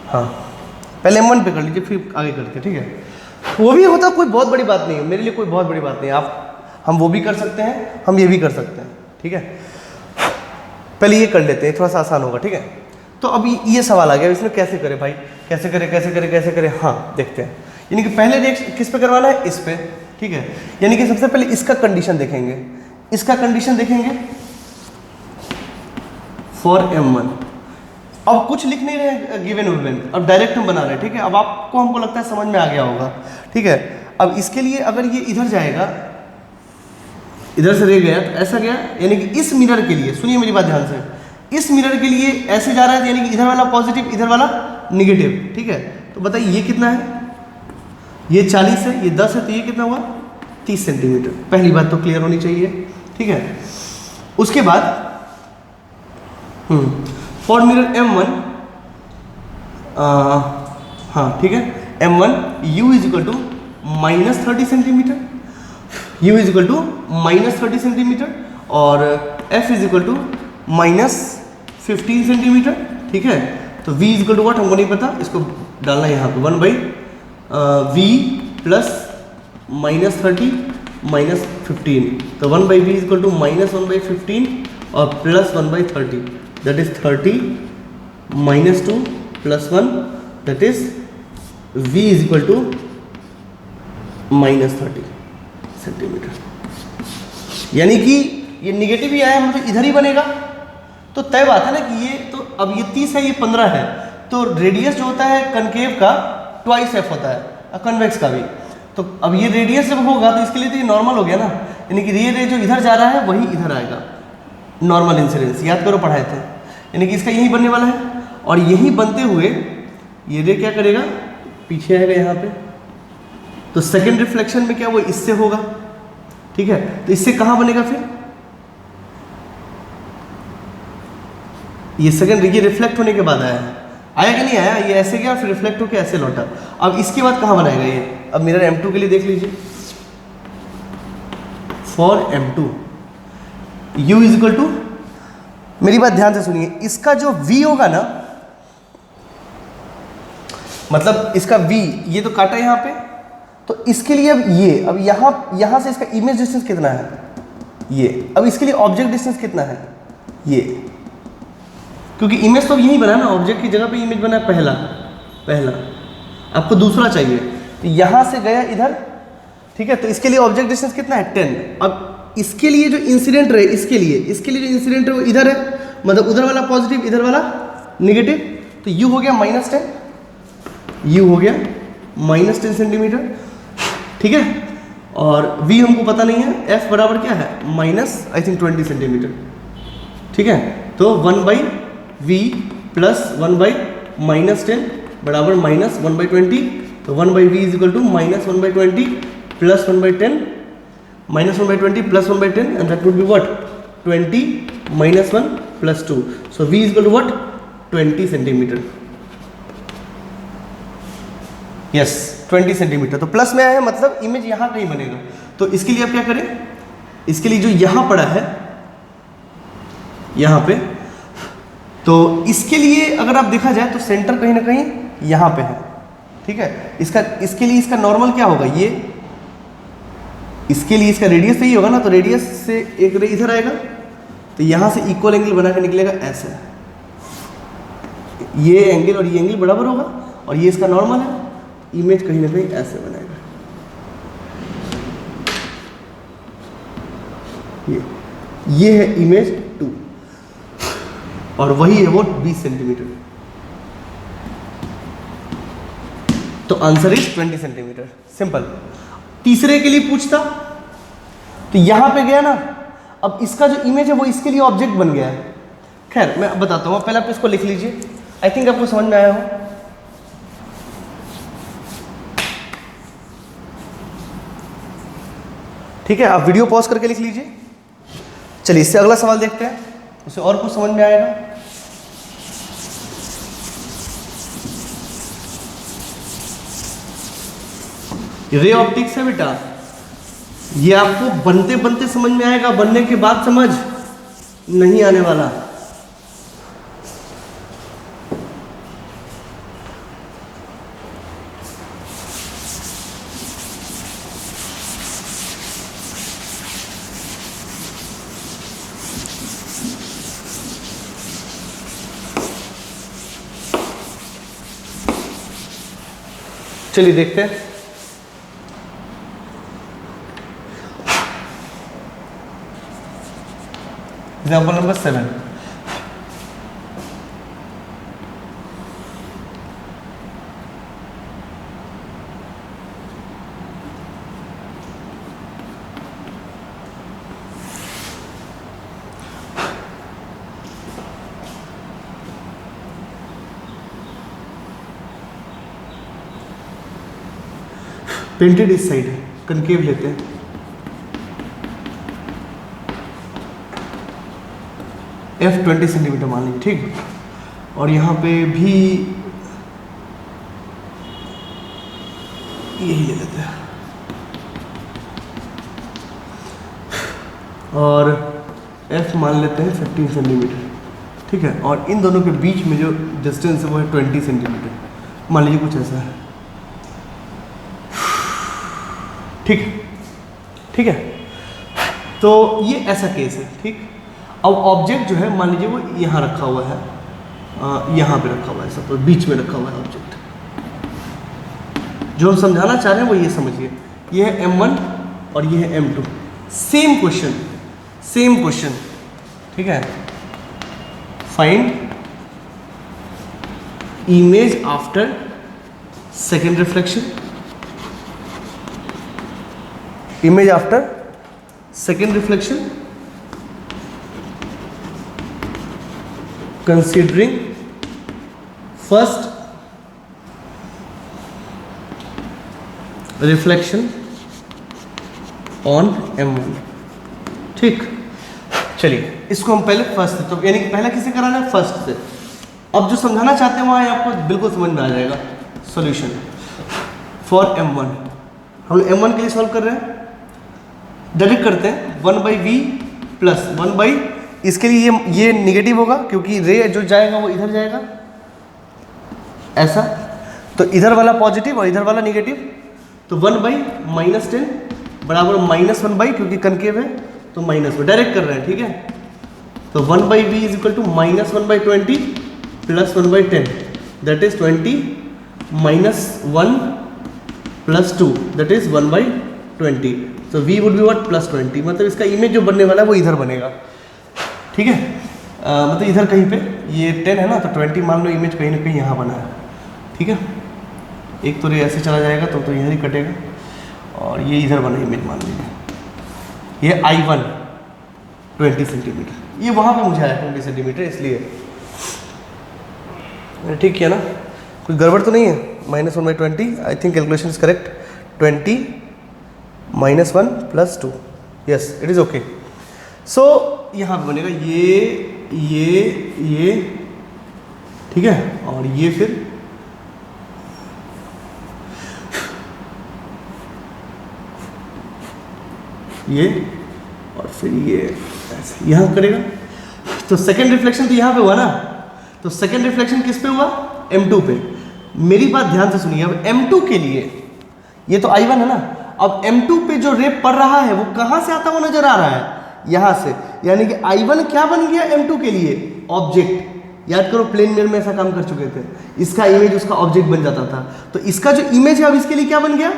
Speaker 1: हाँ, पहले M1 पे कर लीजिए फिर आगे करते। ठीक है, वो भी होता, कोई बहुत बड़ी बात नहीं है, मेरे लिए कोई बहुत बड़ी बात नहीं है। हम वो भी कर सकते हैं, हम ये भी कर सकते हैं। ठीक है, पहले ये कर लेते हैं, थोड़ा सा आसान होगा। ठीक है, तो अभी ये सवाल आ गया, इसमें कैसे करें भाई, कैसे करें। हाँ देखते हैं, यानी कि पहले रिएक्शन किस पे करवाना है, इस पे। ठीक है, यानी कि सबसे पहले इसका कंडीशन देखेंगे, फॉर M1। अब कुछ लिख नहीं रहे गिवन विवन, अब डायरेक्ट हम बना रहे हैं, ठीक है। अब आपको हमको लगता है समझ में आ गया होगा, ठीक है। अब इसके लिए अगर ये इधर जाएगा, इधर से रह गया तो ऐसा गया, यानी कि इस मिरर के लिए, सुनिए मेरी बात ध्यान से, इस मिरर के लिए ऐसे जा रहा है, यानी कि इधर वाला पॉजिटिव इधर वाला निगेटिव, ठीक है। तो बताइए ये कितना है, ये 40 है, ये 10 है, तो ये कितना हुआ 30 सेंटीमीटर। पहली बात तो क्लियर होनी चाहिए, ठीक है। उसके बाद फॉर मिरर M1, हाँ ठीक है, M1 U is equal to -30 centimetre, U is equal to -30 centimetre, और F is equal to -15 centimetre, ठीक है। तो V is equal to what हमको नहीं पता, इसको डालना है यहाँ पे 1/V प्लस -30 -15, तो 1/V इज इक्वल टू -1/15 और plus 1/30, that is 30 -2 plus 1, that is V is equal to -30 centimetre. यानी कि ये निगेटिव ही आया, मतलब इधर ही बनेगा, तो तय बात है ना कि ये तो अब ये 30 है, ये 15 है, तो रेडियस जो होता है कनकेव का ट्वाइस एफ होता है, कन्वेक्स का भी। तो अब ये रेडियस जब होगा तो इसके लिए तो ये नॉर्मल हो गया ना, यानी कि ये रे जो इधर जा रहा है वही इधर आएगा, नॉर्मल इंसिडेंस, याद करो पढ़ाए थे। यानी कि इसका यही बनने वाला है, और यही बनते हुए ये रे क्या करेगा, पीछे आएगा यहाँ पे, तो सेकेंड रिफ्लेक्शन में क्या वो इससे होगा, ठीक है। तो इससे कहाँ बनेगा फिर, ये सेकेंड, ये रिफ्लेक्ट होने के बाद आया है, आया कि नहीं आया, ये ऐसे गया फिर रिफ्लेक्ट होकर ऐसे लौटा। अब इसके बाद कहाँ बनाएगा ये, अब मिरर M2 के लिए देख लीजिए, for M2 U is equal to, मेरी बात ध्यान से सुनिए, इसका जो V होगा ना, मतलब इसका V, ये तो काटा यहाँ पे, तो इसके लिए अब ये, अब यहाँ से इसका इमेज डिस्टेंस कितना है, ये, अब इसके लिए ऑब्जेक्ट डिस्टेंस कितना है, ये, क्योंकि इमेज तो यही बना ना, ऑब्जेक्ट की जगह पे इमेज बना पहला, आपको दूसरा चाहिए, तो यहाँ से गया इधर, ठीक है। तो इसके लिए ऑब्जेक्ट डिस्टेंस कितना है 10। अब इसके लिए जो इंसिडेंट रहे, इसके लिए जो इंसिडेंट है वो इधर है, मतलब उधर वाला पॉजिटिव इधर वाला निगेटिव, तो U हो गया -10, U हो गया -10 सेंटीमीटर, ठीक है। और V हमको पता नहीं है, F बराबर क्या है -20 सेंटीमीटर, ठीक है। तो 1/V प्लस 1/-10 बराबर -1/20, तो 1/V is equal to -1/20 plus 1/10, -1/20 plus 1/10, and that would be what 20 -1 plus 2, so V is equal to what 20 centimetre, yes 20 centimetre. तो प्लस में आया है, मतलब इमेज यहाँ कहीं बनेगा। तो इसके लिए आप क्या करें, इसके लिए जो यहाँ पड़ा है यहाँ पे, तो इसके लिए अगर आप देखा जाए तो सेंटर कहीं ना कहीं यहाँ पे है, ठीक है। इसके लिए इसका नॉर्मल क्या होगा, ये, इसके लिए इसका रेडियस तो ये होगा ना, तो रेडियस से एक रे इधर आएगा, तो यहाँ से इक्वल एंगल बना के निकलेगा ऐसे, ये एंगल और ये एंगल बराबर होगा, और ये इसका नॉर्मल है, इमेज कहीं ना कहीं ऐसे बनेगा, ये है इमेज 2, और वही है वो 20 सेंटीमीटर। तो आंसर इज 20 सेंटीमीटर, सिंपल। तीसरे के लिए पूछता तो यहां पे गया ना, अब इसका जो इमेज है वो इसके लिए ऑब्जेक्ट बन गया है। खैर मैं अब बताता हूँ, पहले आप इसको लिख लीजिए, आई थिंक आपको समझ में आया हो। ठीक है, आप वीडियो पॉज करके लिख लीजिए। चलिए इससे अगला सवाल देखते हैं, उसे और कुछ समझ में आएगा। रे ऑप्टिक्स है बेटा, ये आपको बनते बनते समझ में आएगा, बनने के बाद समझ नहीं आने वाला। चलिए देखते हैं। एग्जाम्पल नंबर 7, पेंटेड इस साइड है, कनकेव लेते हैं। F 20 सेंटीमीटर मान लीजिए, ठीक। और यहाँ पे भी यही ले लेते हैं, और F मान लेते हैं 15 सेंटीमीटर, ठीक है। और इन दोनों के बीच में जो डिस्टेंस है वो है 20 सेंटीमीटर, मान लीजिए कुछ ऐसा है, ठीक है, ठीक है। तो ये ऐसा केस है, ठीक। अब ऑब्जेक्ट जो है मान लीजिए वो यहाँ रखा हुआ है, यहाँ पे रखा हुआ है, सब तो बीच में रखा हुआ है ऑब्जेक्ट। जो हम समझाना चाह रहे हैं वो ये समझिए, ये है M1 और ये है M2, same question, same question, ठीक है। Find image after second reflection, image after second reflection considering first reflection on M1, ठीक। चलिए इसको हम पहले फर्स्ट से, तो यानी पहला किसे कराना है, फर्स्ट से। अब जो समझाना चाहते हैं वहाँ आपको बिल्कुल समझ में आ जाएगा। सॉल्यूशन फॉर M1, हम लोग M1 के लिए सॉल्व कर रहे हैं, डायरेक्ट करते हैं 1/v प्लस 1/, इसके लिए ये निगेटिव होगा क्योंकि रे जो जाएगा वो इधर जाएगा, ऐसा। तो इधर वाला पॉजिटिव और इधर वाला निगेटिव, तो 1/-10 बराबर -1/, क्योंकि कनकेव है तो माइनस में डायरेक्ट कर रहे हैं, ठीक है। तो 1/v is equal to -1/20 plus 1/10, that is 20 -1 plus 2, that is 1/20। तो v वुड बी व्हाट, +20, मतलब इसका इमेज जो बनने वाला है वो इधर बनेगा, ठीक है। मतलब इधर कहीं पे ये 10 है ना, तो 20 मान लो इमेज कहीं ना कहीं यहाँ बना है, ठीक है। एक तो रे ऐसे चला जाएगा तो इधर ही कटेगा, और ये इधर बना इमेज मान लीजिए, ये I1 20 सेंटीमीटर, ये वहाँ पे मुझे आया 20 सेंटीमीटर, इसलिए ठीक किया ना, कोई गड़बड़ तो नहीं है। -1/20, I think calculation is correct, 20 -1 + 2, yes it is okay. So यहाँ पे बनेगा ये, ठीक है, और ये फिर ये, और फिर ये ऐसे यहाँ करेगा। तो सेकेंड रिफ्लेक्शन तो यहाँ पे हुआ ना, तो सेकेंड रिफ्लेक्शन किस पे हुआ, M2 पे। मेरी बात ध्यान से सुनिए, अब M2 के लिए ये तो I1 है ना, अब M2 पे जो रे पड़ रहा है वो कहाँ से आता हुआ नजर आ रहा है, यहाँ से। यानी कि I1 क्या बन गया M2 के लिए, ऑब्जेक्ट। याद करो प्लेन मिरर में ऐसा काम कर चुके थे, इसका इमेज उसका ऑब्जेक्ट बन जाता था। तो इसका जो इमेज है अब इसके लिए क्या बन गया,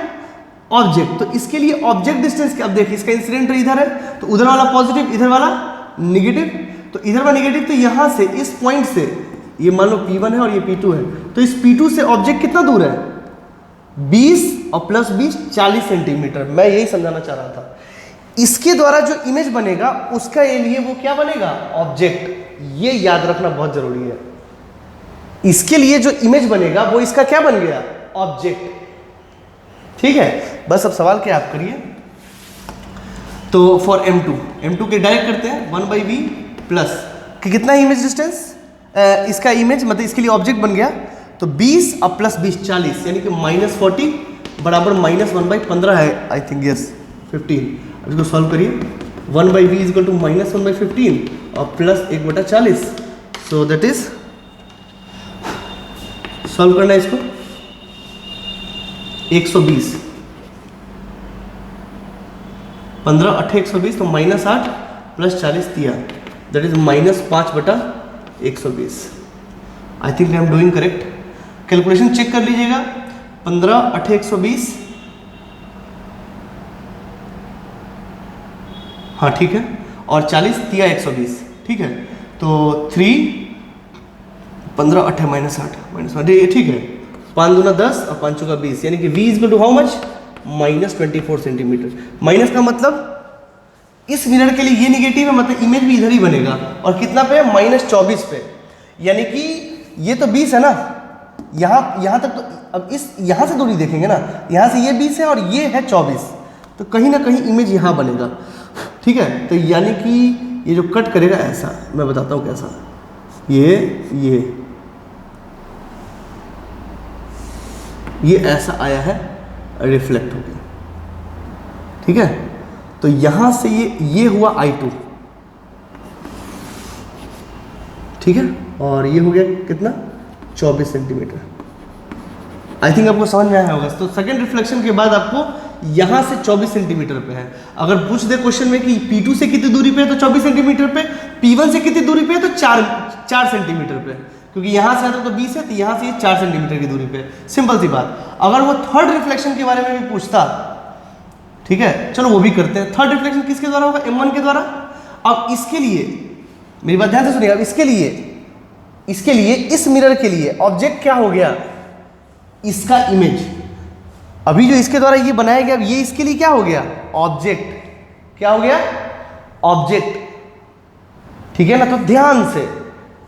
Speaker 1: ऑब्जेक्ट। तो इसके लिए ऑब्जेक्ट डिस्टेंस, अब देखिए इसका इंसिडेंट रे इधर है, तो उधर वाला पॉजिटिव, इधर वाला निगेटिव, तो इधर वाला निगेटिव, तो यहाँ से इस पॉइंट से, ये मान लो P1 है और ये P2 है, तो इस P2 से ऑब्जेक्ट कितना दूर है, 20 और +20 40 सेंटीमीटर। मैं यही समझाना चाह रहा था। इसके द्वारा जो इमेज बनेगा उसका लिए वो क्या बनेगा, ऑब्जेक्ट। ये याद रखना बहुत जरूरी है। इसके लिए जो इमेज बनेगा वो इसका क्या बन गया, ऑब्जेक्ट, ठीक है। बस अब सवाल क्या आप करिए। तो फॉर M2 के डायरेक्ट करते हैं 1/v प्लस कि कितना इमेज डिस्टेंस, इसका इमेज मतलब इसके लिए ऑब्जेक्ट बन गया, तो 20 और +20 40, यानी कि -40 बराबर -1/15 है, आई थिंक यस 15। अब इसको सॉल्व करिए, 1/v इज इक्वल टू -1/15 और plus 1/40, so that is, solve करना है इसको, 120, 15 8 120, तो -8 + 40 दिया, that is -5/120। I think I am doing correct. Calculation check कर लीजिएगा, 15 8 120, हाँ ठीक है, और 40 दिया 120, ठीक है। तो 3 15 8 -8 ठीक है, 5 दूना 10 और 5 चौका 20, यानी कि v is equal to how much, -24 सेंटीमीटर। माइनस का मतलब इस मिरर के लिए ये निगेटिव है, मतलब इमेज भी इधर ही बनेगा, और कितना पे, -24 पे। यानी कि ये तो 20 है ना, यहाँ तक, तो अब इस यहाँ से दूरी देखेंगे ना, यहाँ से ये 20 है और ये है 24, तो कहीं ना कहीं इमेज यहाँ बनेगा, ठीक है। तो यानी कि ये जो कट करेगा ऐसा, मैं बताता हूँ कैसा, ये ऐसा आया है, रिफ्लेक्ट हो गया, ठीक है। तो यहाँ से ये हुआ I2, ठीक है, और ये हो गया कितना, 24 सेंटीमीटर। आई थिंक आपको समझ में आया होगा। तो सेकेंड रिफ्लेक्शन के बाद आपको यहाँ से 24 सेंटीमीटर पे है। अगर पूछ दे क्वेश्चन में कि P2 से कितनी दूरी पे है तो 24 सेंटीमीटर पे, P1 से कितनी दूरी पे है तो 4 सेंटीमीटर पे, क्योंकि यहाँ से आता तो 20 है, तो यहाँ से ये 4 सेंटीमीटर की दूरी पे। सिंपल सी बात। अगर वो थर्ड रिफ्लेक्शन के बारे में भी पूछता, ठीक है, चलो वो भी करते हैं। थर्ड रिफ्लेक्शन किसके द्वारा होगा, M1 के द्वारा। अब इसके लिए मेरी बात ध्यान से सुनिएगा, इसके लिए इस मिरर के लिए ऑब्जेक्ट क्या हो गया, इसका इमेज। अभी जो इसके द्वारा ये बनाया गया, अब ये इसके लिए क्या हो गया, ऑब्जेक्ट। क्या हो गया, ऑब्जेक्ट, ठीक है ना। तो ध्यान से,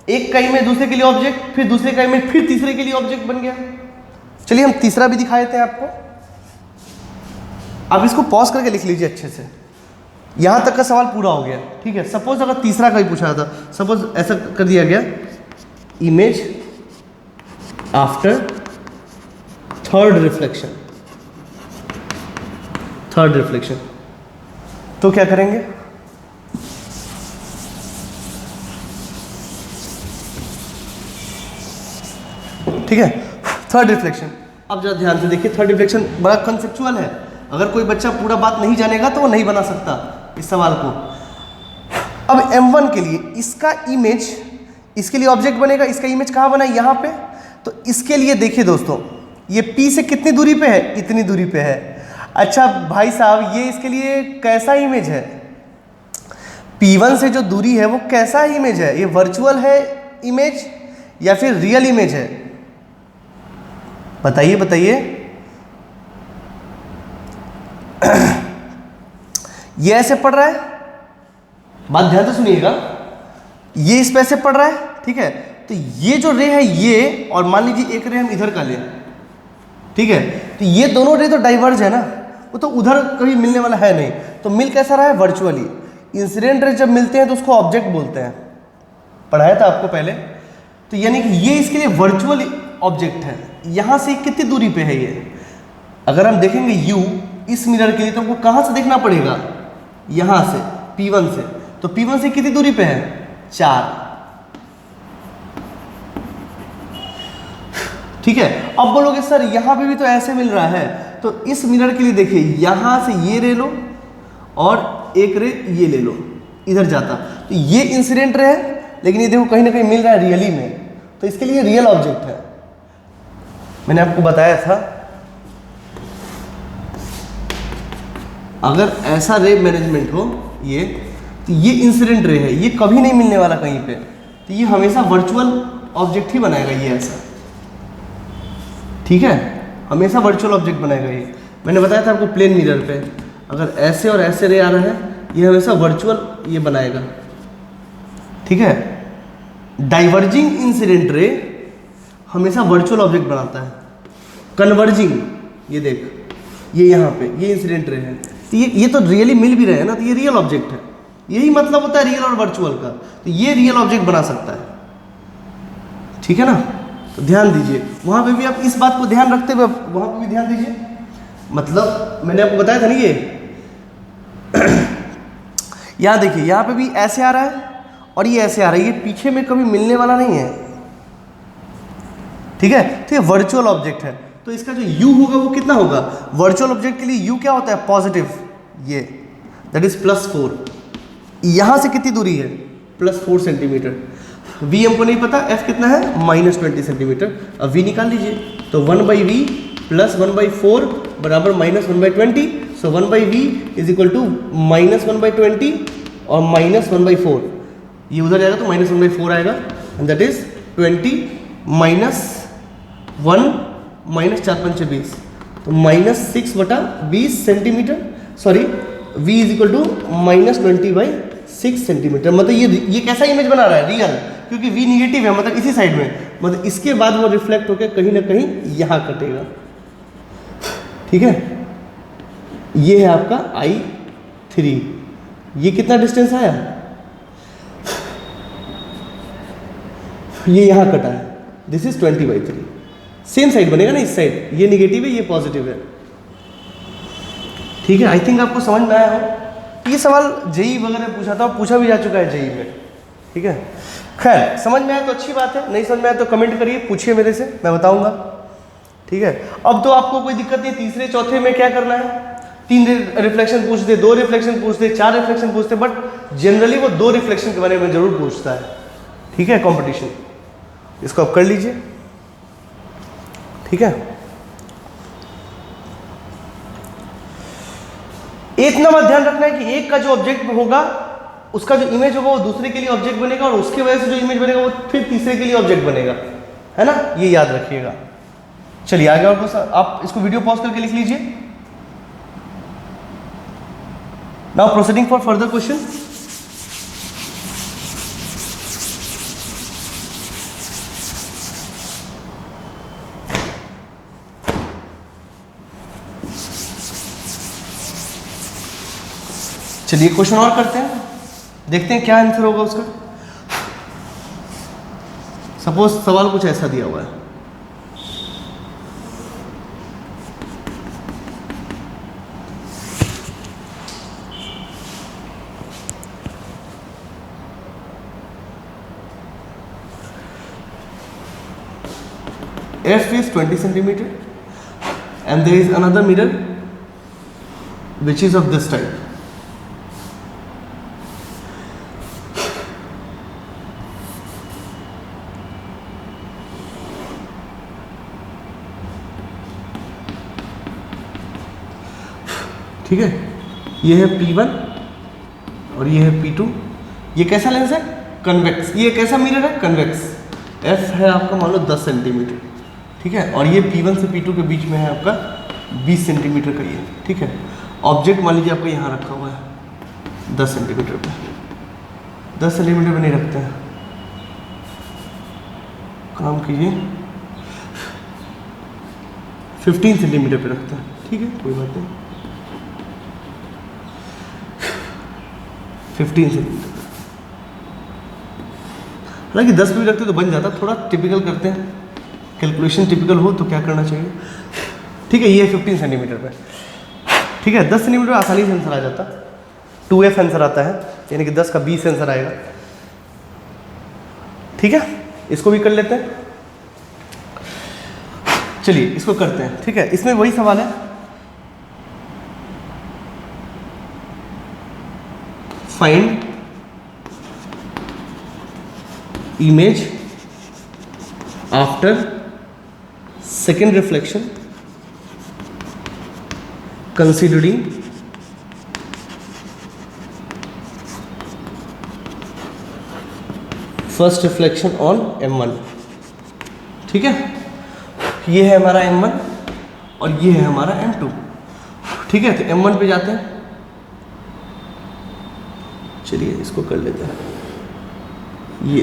Speaker 1: एक का इमेज दूसरे के लिए ऑब्जेक्ट, फिर दूसरे का इमेज फिर तीसरे के लिए ऑब्जेक्ट बन गया। चलिए हम तीसरा भी दिखा देते हैं आपको। अब इसको पॉज करके लिख लीजिए अच्छे से, यहां तक का सवाल पूरा हो गया, ठीक है। सपोज अगर तीसरा का ही पूछा था, सपोज ऐसा कर दिया गया, इमेज आफ्टर थर्ड रिफ्लेक्शन, तो क्या करेंगे, ठीक है। थर्ड रिफ्लेक्शन, अब जरा ध्यान से देखिए, थर्ड रिफ्लेक्शन बड़ा कंसेप्चुअल है। अगर कोई बच्चा पूरा बात नहीं जानेगा तो वो नहीं बना सकता इस सवाल को। अब M1 के लिए इसका इमेज, इसके लिए ऑब्जेक्ट बनेगा, इसका इमेज कहाँ बना है, यहाँ पे। तो इसके लिए देखिए दोस्तों, ये P से कितनी दूरी पे है, इतनी दूरी पे है। अच्छा भाई साहब, ये इसके लिए कैसा इमेज है, P1 से जो दूरी है वो कैसा इमेज है, ये वर्चुअल है इमेज या फिर रियल इमेज है, बताइए। ये ऐसे पढ़ रहा है, बात ध्यान से सुनिएगा, ये इस पे ऐसे पढ़ रहा है, ठीक है। तो ये जो रे है ये, और मान लीजिए एक रे हम इधर का लें, ठीक है, तो ये दोनों रे तो डाइवर्ज है ना, वो तो उधर कभी मिलने वाला है नहीं। तो मिल कैसा रहा है, वर्चुअली। इंसिडेंट रे जब मिलते हैं तो उसको ऑब्जेक्ट बोलते हैं, पढ़ाया था आपको पहले। तो यानी कि ये इसके लिए वर्चुअल ऑब्जेक्ट है। यहाँ से कितनी दूरी पे है ये, अगर हम देखेंगे U इस मिरर के लिए, तो हमको कहाँ से देखना पड़ेगा, यहाँ से, P1 से। तो P1 से कितनी दूरी पे है, 4, ठीक है। अब बोलोगे सर यहाँ पे भी तो ऐसे मिल रहा है, तो इस मिरर के लिए देखिए, यहाँ से ये ले लो और एक रे ये ले लो, इधर जाता, तो ये इंसिडेंट रे है, लेकिन ये देखो कहीं ना कहीं मिल रहा है रियली में, तो इसके लिए रियल ऑब्जेक्ट है। मैंने आपको बताया था, अगर ऐसा रे मैनेजमेंट हो ये, तो ये इंसिडेंट रे है, ये कभी नहीं मिलने वाला कहीं पे, तो ये हमेशा वर्चुअल ऑब्जेक्ट ही बनाएगा ये ऐसा, ठीक है, हमेशा वर्चुअल ऑब्जेक्ट बनाएगा ये। मैंने बताया था आपको प्लेन मिरर पे अगर ऐसे और ऐसे रे आ रहा है, ये हमेशा वर्चुअल ये बनाएगा, ठीक है। डाइवर्जिंग इंसिडेंट रे हमेशा वर्चुअल ऑब्जेक्ट बनाता है। कन्वर्जिंग, ये देख, ये यहाँ पे ये इंसिडेंट रे है, तो ये तो रियली मिल भी रहे हैं ना, तो ये रियल ऑब्जेक्ट है। यही मतलब होता है रियल और वर्चुअल का, तो ये रियल ऑब्जेक्ट बना सकता है, ठीक है ना। तो ध्यान दीजिए, वहाँ पे भी आप इस बात को ध्यान रखते हुए वहाँ पे भी ध्यान दीजिए। मतलब मैंने आपको बताया था ना, ये यहाँ देखिए, यहाँ पे भी ऐसे आ रहा है और ये ऐसे आ रहा है, ये पीछे में कभी मिलने वाला नहीं है, ठीक है। तो ये वर्चुअल ऑब्जेक्ट है, तो इसका जो U होगा वो कितना होगा, वर्चुअल ऑब्जेक्ट के लिए U क्या होता है, पॉजिटिव, ये दैट इज +4। यहाँ से कितनी दूरी है, +4 सेंटीमीटर। V हमको नहीं पता, F कितना है, -20 सेंटीमीटर। अब V निकाल लीजिए, तो 1/V + 1/4 बराबर -1/20। So 1/V is equal to -1/20 और -1/4, ये उधर जाएगा तो -1/4 आएगा, एंड दैट इज 20 -1 -4 × 20, तो -6/20 centimetre, sorry V is equal to -20/6 centimetre. मतलब ये कैसा इमेज बना रहा है, रियल, क्योंकि V निगेटिव है, मतलब इसी साइड में, मतलब इसके बाद वो रिफ्लेक्ट होकर कहीं ना कहीं यहाँ कटेगा, ठीक है। ये है आपका I3, ये कितना डिस्टेंस आया, ये यहाँ कटा है, दिस इज 20/3, सेम साइड बनेगा ना, इस साइड ये निगेटिव है ये पॉजिटिव है, ठीक है। आई थिंक आपको समझ में आया हो। ये सवाल जेई वगैरह पूछा था, पूछा भी जा चुका है जेई में, ठीक है। खैर समझ में आया तो अच्छी बात है, नहीं समझ में आया तो कमेंट करिए, पूछिए मेरे से, मैं बताऊंगा, ठीक है। अब तो आपको कोई दिक्कत नहीं, तीसरे चौथे में क्या करना है, 3 रिफ्लेक्शन पूछ दे, 2 रिफ्लेक्शन पूछ दे, 4 रिफ्लेक्शन पूछते, बट जनरली वो 2 रिफ्लेक्शन के बारे में जरूर पूछता है, ठीक है, कंपटीशन। इसको आप कर लीजिए, ठीक है। इतना बात ध्यान रखना है कि एक का जो ऑब्जेक्ट होगा उसका जो इमेज होगा वो दूसरे के लिए ऑब्जेक्ट बनेगा, और उसके वजह से जो इमेज बनेगा वो फिर तीसरे के लिए ऑब्जेक्ट बनेगा, है ना, ये याद रखिएगा। चलिए आगे और आप इसको वीडियो पॉज करके लिख लीजिए। Now proceeding for further question. चलिए क्वेश्चन और करते हैं, देखते हैं क्या आंसर होगा उसका। सपोज सवाल कुछ ऐसा दिया हुआ है, F is 20 centimeter and there is another mirror which is of this type. ठीक है, ये है P1 और ये है P2। ये कैसा लेंस है, कन्वेक्स। ये कैसा मिरर है, कन्वेक्स। F है आपका मान लो 10 सेंटीमीटर, ठीक है, और ये P1 से P2 के बीच में है आपका 20 सेंटीमीटर का ये, ठीक है। ऑब्जेक्ट मान लीजिए आपका यहाँ रखा हुआ है 10 सेंटीमीटर पे, 10 सेंटीमीटर पे नहीं रखते हैं, काम कीजिए 15 सेंटीमीटर पे रखते हैं, ठीक है, कोई बात नहीं, 15 सेंटीमीटर। हालांकि 10 पे भी रखते तो बन जाता, थोड़ा टिपिकल करते हैं, कैलकुलेशन टिपिकल हो तो क्या करना चाहिए, ठीक है। ये 15 सेंटीमीटर पे, ठीक है। 10 सेंटीमीटर आसानी से आंसर आ जाता, 2F आंसर आता है, यानी कि 10 का 20 आंसर आएगा, ठीक है। इसको भी कर लेते हैं, चलिए इसको करते हैं, ठीक है। इसमें वही सवाल है, find image after second reflection considering first reflection on M1, ठीक है। ये है हमारा M1 और ये है हमारा M2, ठीक है। तो M1 पे जाते हैं, चलिए इसको कर लेते हैं। ये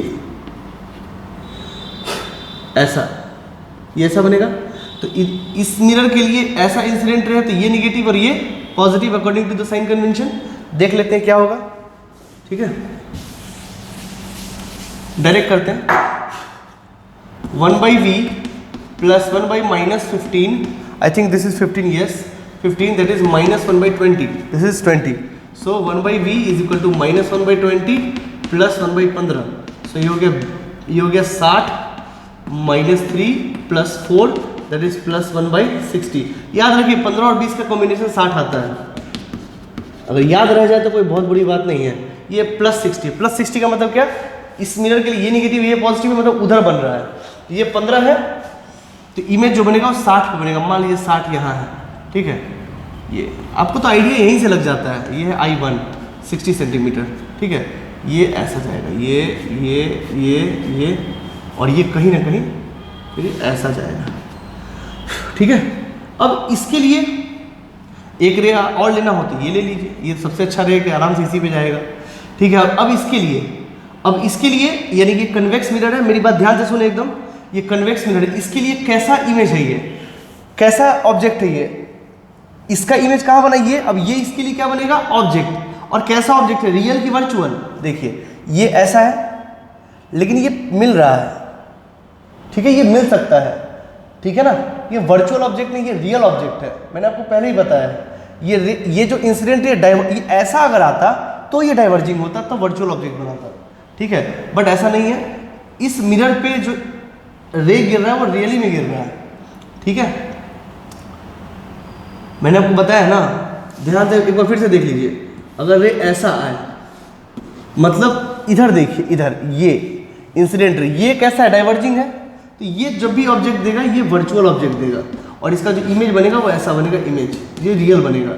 Speaker 1: ऐसा बनेगा, तो इस मिरर के लिए ऐसा इंसिडेंट रहे तो ये निगेटिव और ये positive according to the sign convention. देख लेते हैं क्या होगा, ठीक है। डायरेक्ट करते हैं, 1/v plus 1/-15, I think this is 15, yes 15, that is -1/20, this is 20, so 1/v is equal to -1/20 plus 1/15, so ये हो गया 60 -3 प्लस 4 दैट इज प्लस 1/60। याद रखिए 15 और 20 का कॉम्बिनेशन 60 आता है, अगर याद रह जाए तो कोई बहुत बड़ी बात नहीं है। ये +60 का मतलब क्या, इस मिरर के लिए ये निगेटिव ये पॉजिटिव है, मतलब उधर बन रहा है, तो ये 15 है, तो इमेज जो बनेगा वो 60 पे बनेगा, मान लीजिए 60 यहाँ है, ठीक है। ये आपको तो आइडिया यहीं से लग जाता है, ये है I1 60 सेंटीमीटर, ठीक है। ये ऐसा जाएगा, ये और ये कहीं ना कहीं फिर ऐसा जाएगा, ठीक है। अब इसके लिए एक रे और लेना होती, ये ले लीजिए, ये सबसे अच्छा रे कि आराम से इसी पे जाएगा, ठीक है। अब इसके लिए यानी कि कन्वेक्स मिरर है, मेरी बात ध्यान से सुने एकदम, ये कन्वेक्स मिरर है, इसके लिए कैसा इमेज है, ये कैसा ऑब्जेक्ट है, ये इसका इमेज कहाँ बनाइए। अब ये इसके लिए क्या बनेगा, ऑब्जेक्ट। और कैसा ऑब्जेक्ट है, रियल की वर्चुअल। देखिए ये ऐसा है लेकिन ये मिल रहा है, ठीक है, ये मिल सकता है, ठीक है ना। ये वर्चुअल ऑब्जेक्ट नहीं, ये रियल ऑब्जेक्ट है, मैंने आपको पहले ही बताया है। ये जो इंसिडेंट ये ऐसा अगर आता तो ये डाइवर्जिंग होता, तो वर्चुअल ऑब्जेक्ट बनाता, ठीक है। बट ऐसा नहीं है, इस मिरर पे जो रे गिर रहा है वो रियली में गिर रहा है, ठीक है। मैंने आपको बताया ना, ध्यान से एक बार फिर से देख लीजिए। अगर रे ऐसा आए, मतलब इधर देखिए, इधर ये इंसिडेंट रे, ये कैसा है, डाइवर्जिंग है, तो ये जब भी ऑब्जेक्ट देगा ये वर्चुअल ऑब्जेक्ट देगा, और इसका जो इमेज बनेगा वो ऐसा बनेगा, इमेज ये रियल बनेगा,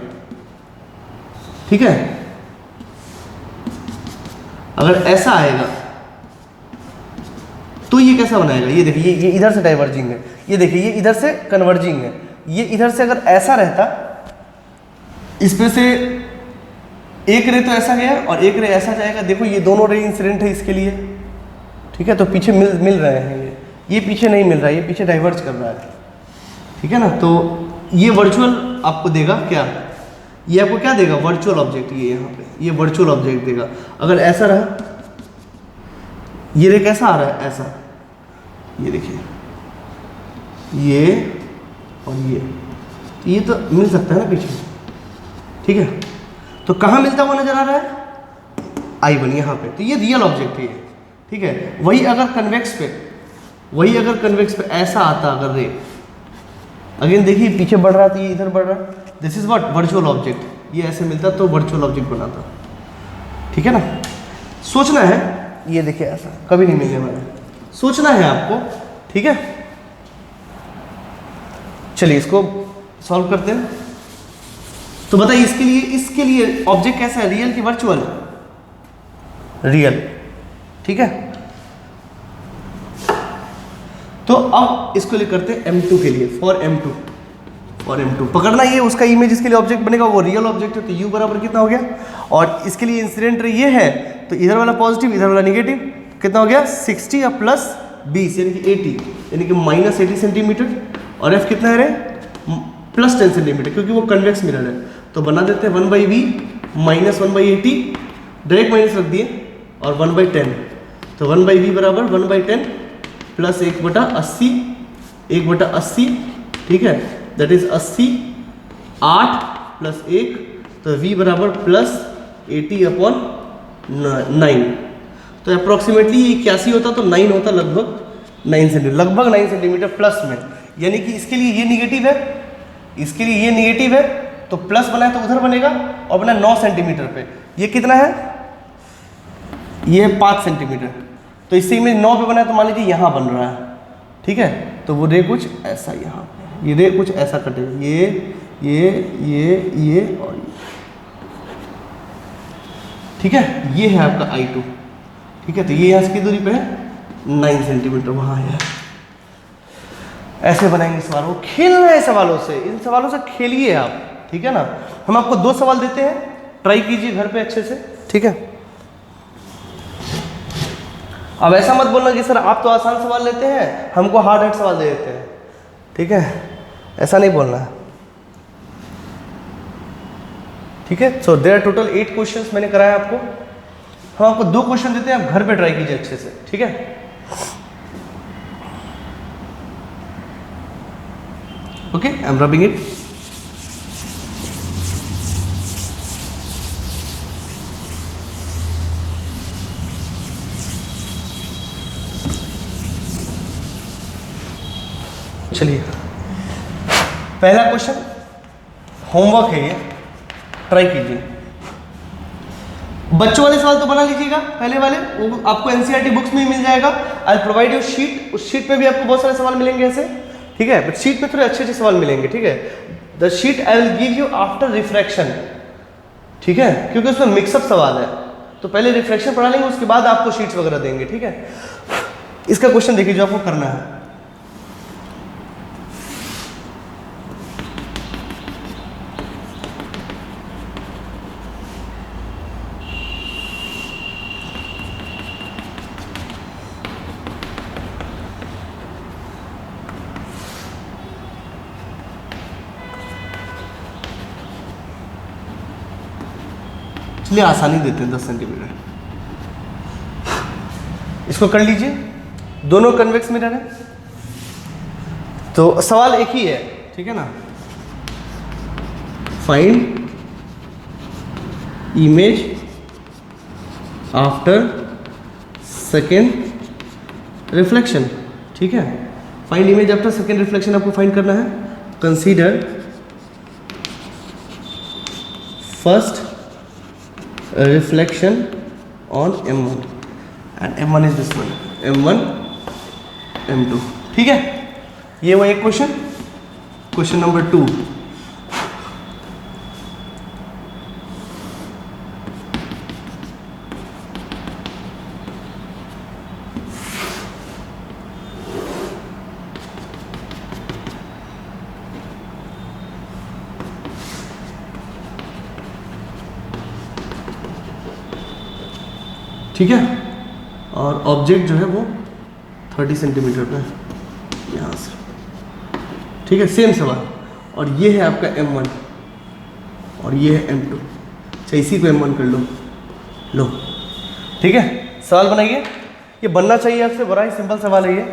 Speaker 1: ठीक है। अगर ऐसा आएगा तो ये कैसा बनाएगा, ये देखिए, ये इधर से डाइवर्जिंग है, ये देखिए ये इधर से कन्वर्जिंग है, ये इधर से अगर ऐसा रहता, इसमें से एक रे तो ऐसा गया और एक रे ऐसा जाएगा, देखो ये दोनों रे इंसिडेंट है इसके लिए, ठीक है। तो पीछे मिल रहे हैं, ये पीछे नहीं मिल रहा है, ये पीछे डाइवर्ज कर रहा है, ठीक है ना। तो ये वर्चुअल आपको देगा क्या, ये आपको क्या देगा, वर्चुअल ऑब्जेक्ट। ये यहाँ पे ये वर्चुअल ऑब्जेक्ट देगा। अगर ऐसा रहा, ये रे कैसा आ रहा है, ऐसा, ये देखिए ये और ये तो मिल सकता है ना पीछे, ठीक है। तो कहाँ मिलता हुआ नजर आ रहा है, I1 यहाँ पे, तो ये रियल ऑब्जेक्ट है, ठीक है। वही अगर कन्वेक्स पे ऐसा आता, अगर रे अगेन देखिए पीछे बढ़ रहा, तो ये इधर बढ़ रहा, this is what, virtual object. ये ऐसे मिलता तो वर्चुअल ऑब्जेक्ट बनाता, ठीक है ना। सोचना है, ये देखिए ऐसा कभी नहीं मिलने वाला, सोचना है आपको, ठीक है। चलिए इसको सॉल्व करते हैं। तो बताइए इसके लिए ऑब्जेक्ट कैसा है, रियल की वर्चुअल, रियल, ठीक है। तो अब इसको लिए करते हैं M2 के लिए, फॉर M2 पकड़ना, ये उसका इमेज इसके लिए ऑब्जेक्ट बनेगा, वो रियल ऑब्जेक्ट है, तो U बराबर कितना हो गया। और इसके लिए इंसिडेंट रे ये है, तो इधर वाला पॉजिटिव इधर वाला निगेटिव, कितना हो गया 60 या प्लस 20 यानी कि 80, यानी कि माइनस 80 सेंटीमीटर। और F कितना है रे, प्लस 10 सेंटीमीटर, क्योंकि वो कन्वेक्स मिरर है। तो बना देते हैं 1/v माइनस 1/80, डायरेक्ट माइनस रख दिए, और 1/10, तो 1/v बराबर 1/10 प्लस 1/80, ठीक है, दैट इज 80, 8 प्लस 1, तो v बराबर प्लस 80/9। तो अप्रोक्सीमेटली ये 81 होता तो 9 होता, लगभग 9 सेंटीमीटर प्लस में। यानी कि इसके लिए ये निगेटिव है, इसके लिए ये निगेटिव है, तो प्लस बना है तो उधर बनेगा, और बना 9 सेंटीमीटर पे, ये कितना है, ये 5 सेंटीमीटर, तो इससे इमेज 9 पे बना है, तो मान लीजिए यहाँ बन रहा है, ठीक है। तो वो रे कुछ ऐसा, यहाँ पे ये रे कुछ ऐसा कटेगा, ये और ये, ठीक है। ये है आपका I2, ठीक है। तो ये यहाँ इसकी दूरी पे है 9 सेंटीमीटर, वहाँ है। ऐसे बनाएंगे सवालों को, खेलना है सवालों से, इन सवालों से खेलिए आप, ठीक है ना। हम आपको 2 सवाल देते हैं, ट्राई कीजिए घर पे अच्छे से, ठीक है। अब ऐसा मत बोलना कि सर आप तो आसान सवाल लेते हैं, हमको हार्ड हार्ड सवाल दे देते हैं, ठीक है, ऐसा नहीं बोलना है, ठीक है। सो देयर टोटल 8 क्वेश्चंस मैंने कराया आपको। हम आपको 2 क्वेश्चन देते हैं, आप घर पे ट्राई कीजिए अच्छे से, ठीक है। Okay, I am rubbing it. चलिए पहला क्वेश्चन होमवर्क है, ये ट्राई कीजिए। बच्चों वाले सवाल तो बना लीजिएगा, पहले वाले वो आपको एनसीईआरटी बुक्स में ही मिल जाएगा। आई प्रोवाइड यू शीट, उस शीट पे भी आपको बहुत सारे सवाल मिलेंगे ऐसे, ठीक है। बट शीट पे थोड़े अच्छे सवाल मिलेंगे, ठीक है। The sheet I will give you after refraction, ठीक है, क्योंकि उसमें मिक्सअप सवाल है, तो पहले रिफ्रैक्शन पढ़ा लेंगे, उसके बाद आपको शीट्स वगैरह देंगे, ठीक है। इसका क्वेश्चन देखिए जो आपको करना है। चलिए आसानी देते हैं 10 सेंटीमीटर। इसको कर लीजिए, दोनों कन्वेक्स मिरर है, तो सवाल एक ही है, ठीक है ना। Find image after second reflection, ठीक है। Find image after second reflection आपको फाइंड करना है। Consider first reflection on M1 and M1 is this one, M1 M2, ठीक है। ये वो एक क्वेश्चन। क्वेश्चन नंबर 2, ठीक है। और ऑब्जेक्ट जो है वो 30 सेंटीमीटर पे है यहाँ से, ठीक है। सेम सवाल, और ये है आपका M1 और ये है M2। अच्छा, इसी को M1 कर लो, ठीक है। सवाल बनाइए, ये बनना चाहिए आपसे, बड़ा ही सिंपल सवाल है ये,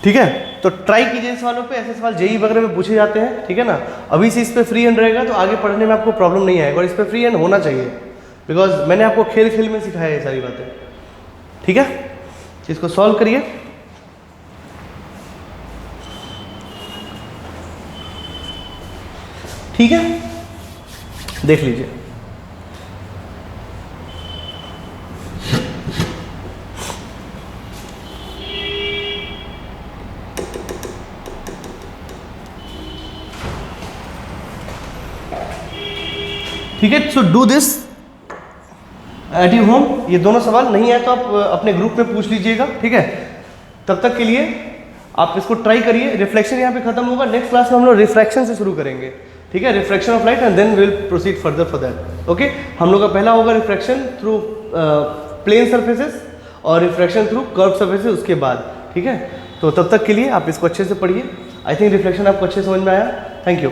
Speaker 1: ठीक है। तो ट्राई कीजिए इन सवालों पे, ऐसे सवाल जेईई वगैरह में पूछे जाते हैं, ठीक है ना। अभी से इस पे फ्री हैंड रहेगा तो आगे पढ़ने में आपको प्रॉब्लम नहीं आएगा, और इस पे फ्री हैंड होना चाहिए, बिकॉज मैंने आपको खेल खेल में सिखाया ये सारी बातें, ठीक है। इसको सॉल्व करिए। ठीक है, देख लीजिए। ठीक है, so do this eight you home. ये दोनों सवाल नहीं आए तो आप अपने ग्रुप में पूछ लीजिएगा, ठीक है। तब तक के लिए आप इसको ट्राई करिए। रिफ्लेक्शन यहाँ पे खत्म होगा, नेक्स्ट क्लास में हम लोग रिफ्रैक्शन से शुरू करेंगे, ठीक है। Refraction of light and then will proceed further for that, okay. हम लोग का पहला होगा रिफ्रैक्शन थ्रू प्लेन सर्फेसेस और रिफ्रैक्शन थ्रू कर्व सर्फेसेस उसके बाद, ठीक है। तो तब तक के लिए आप इसको अच्छे से पढ़िए। आई थिंक रिफ्लेक्शन आपको अच्छे समझ में आया। Thank you.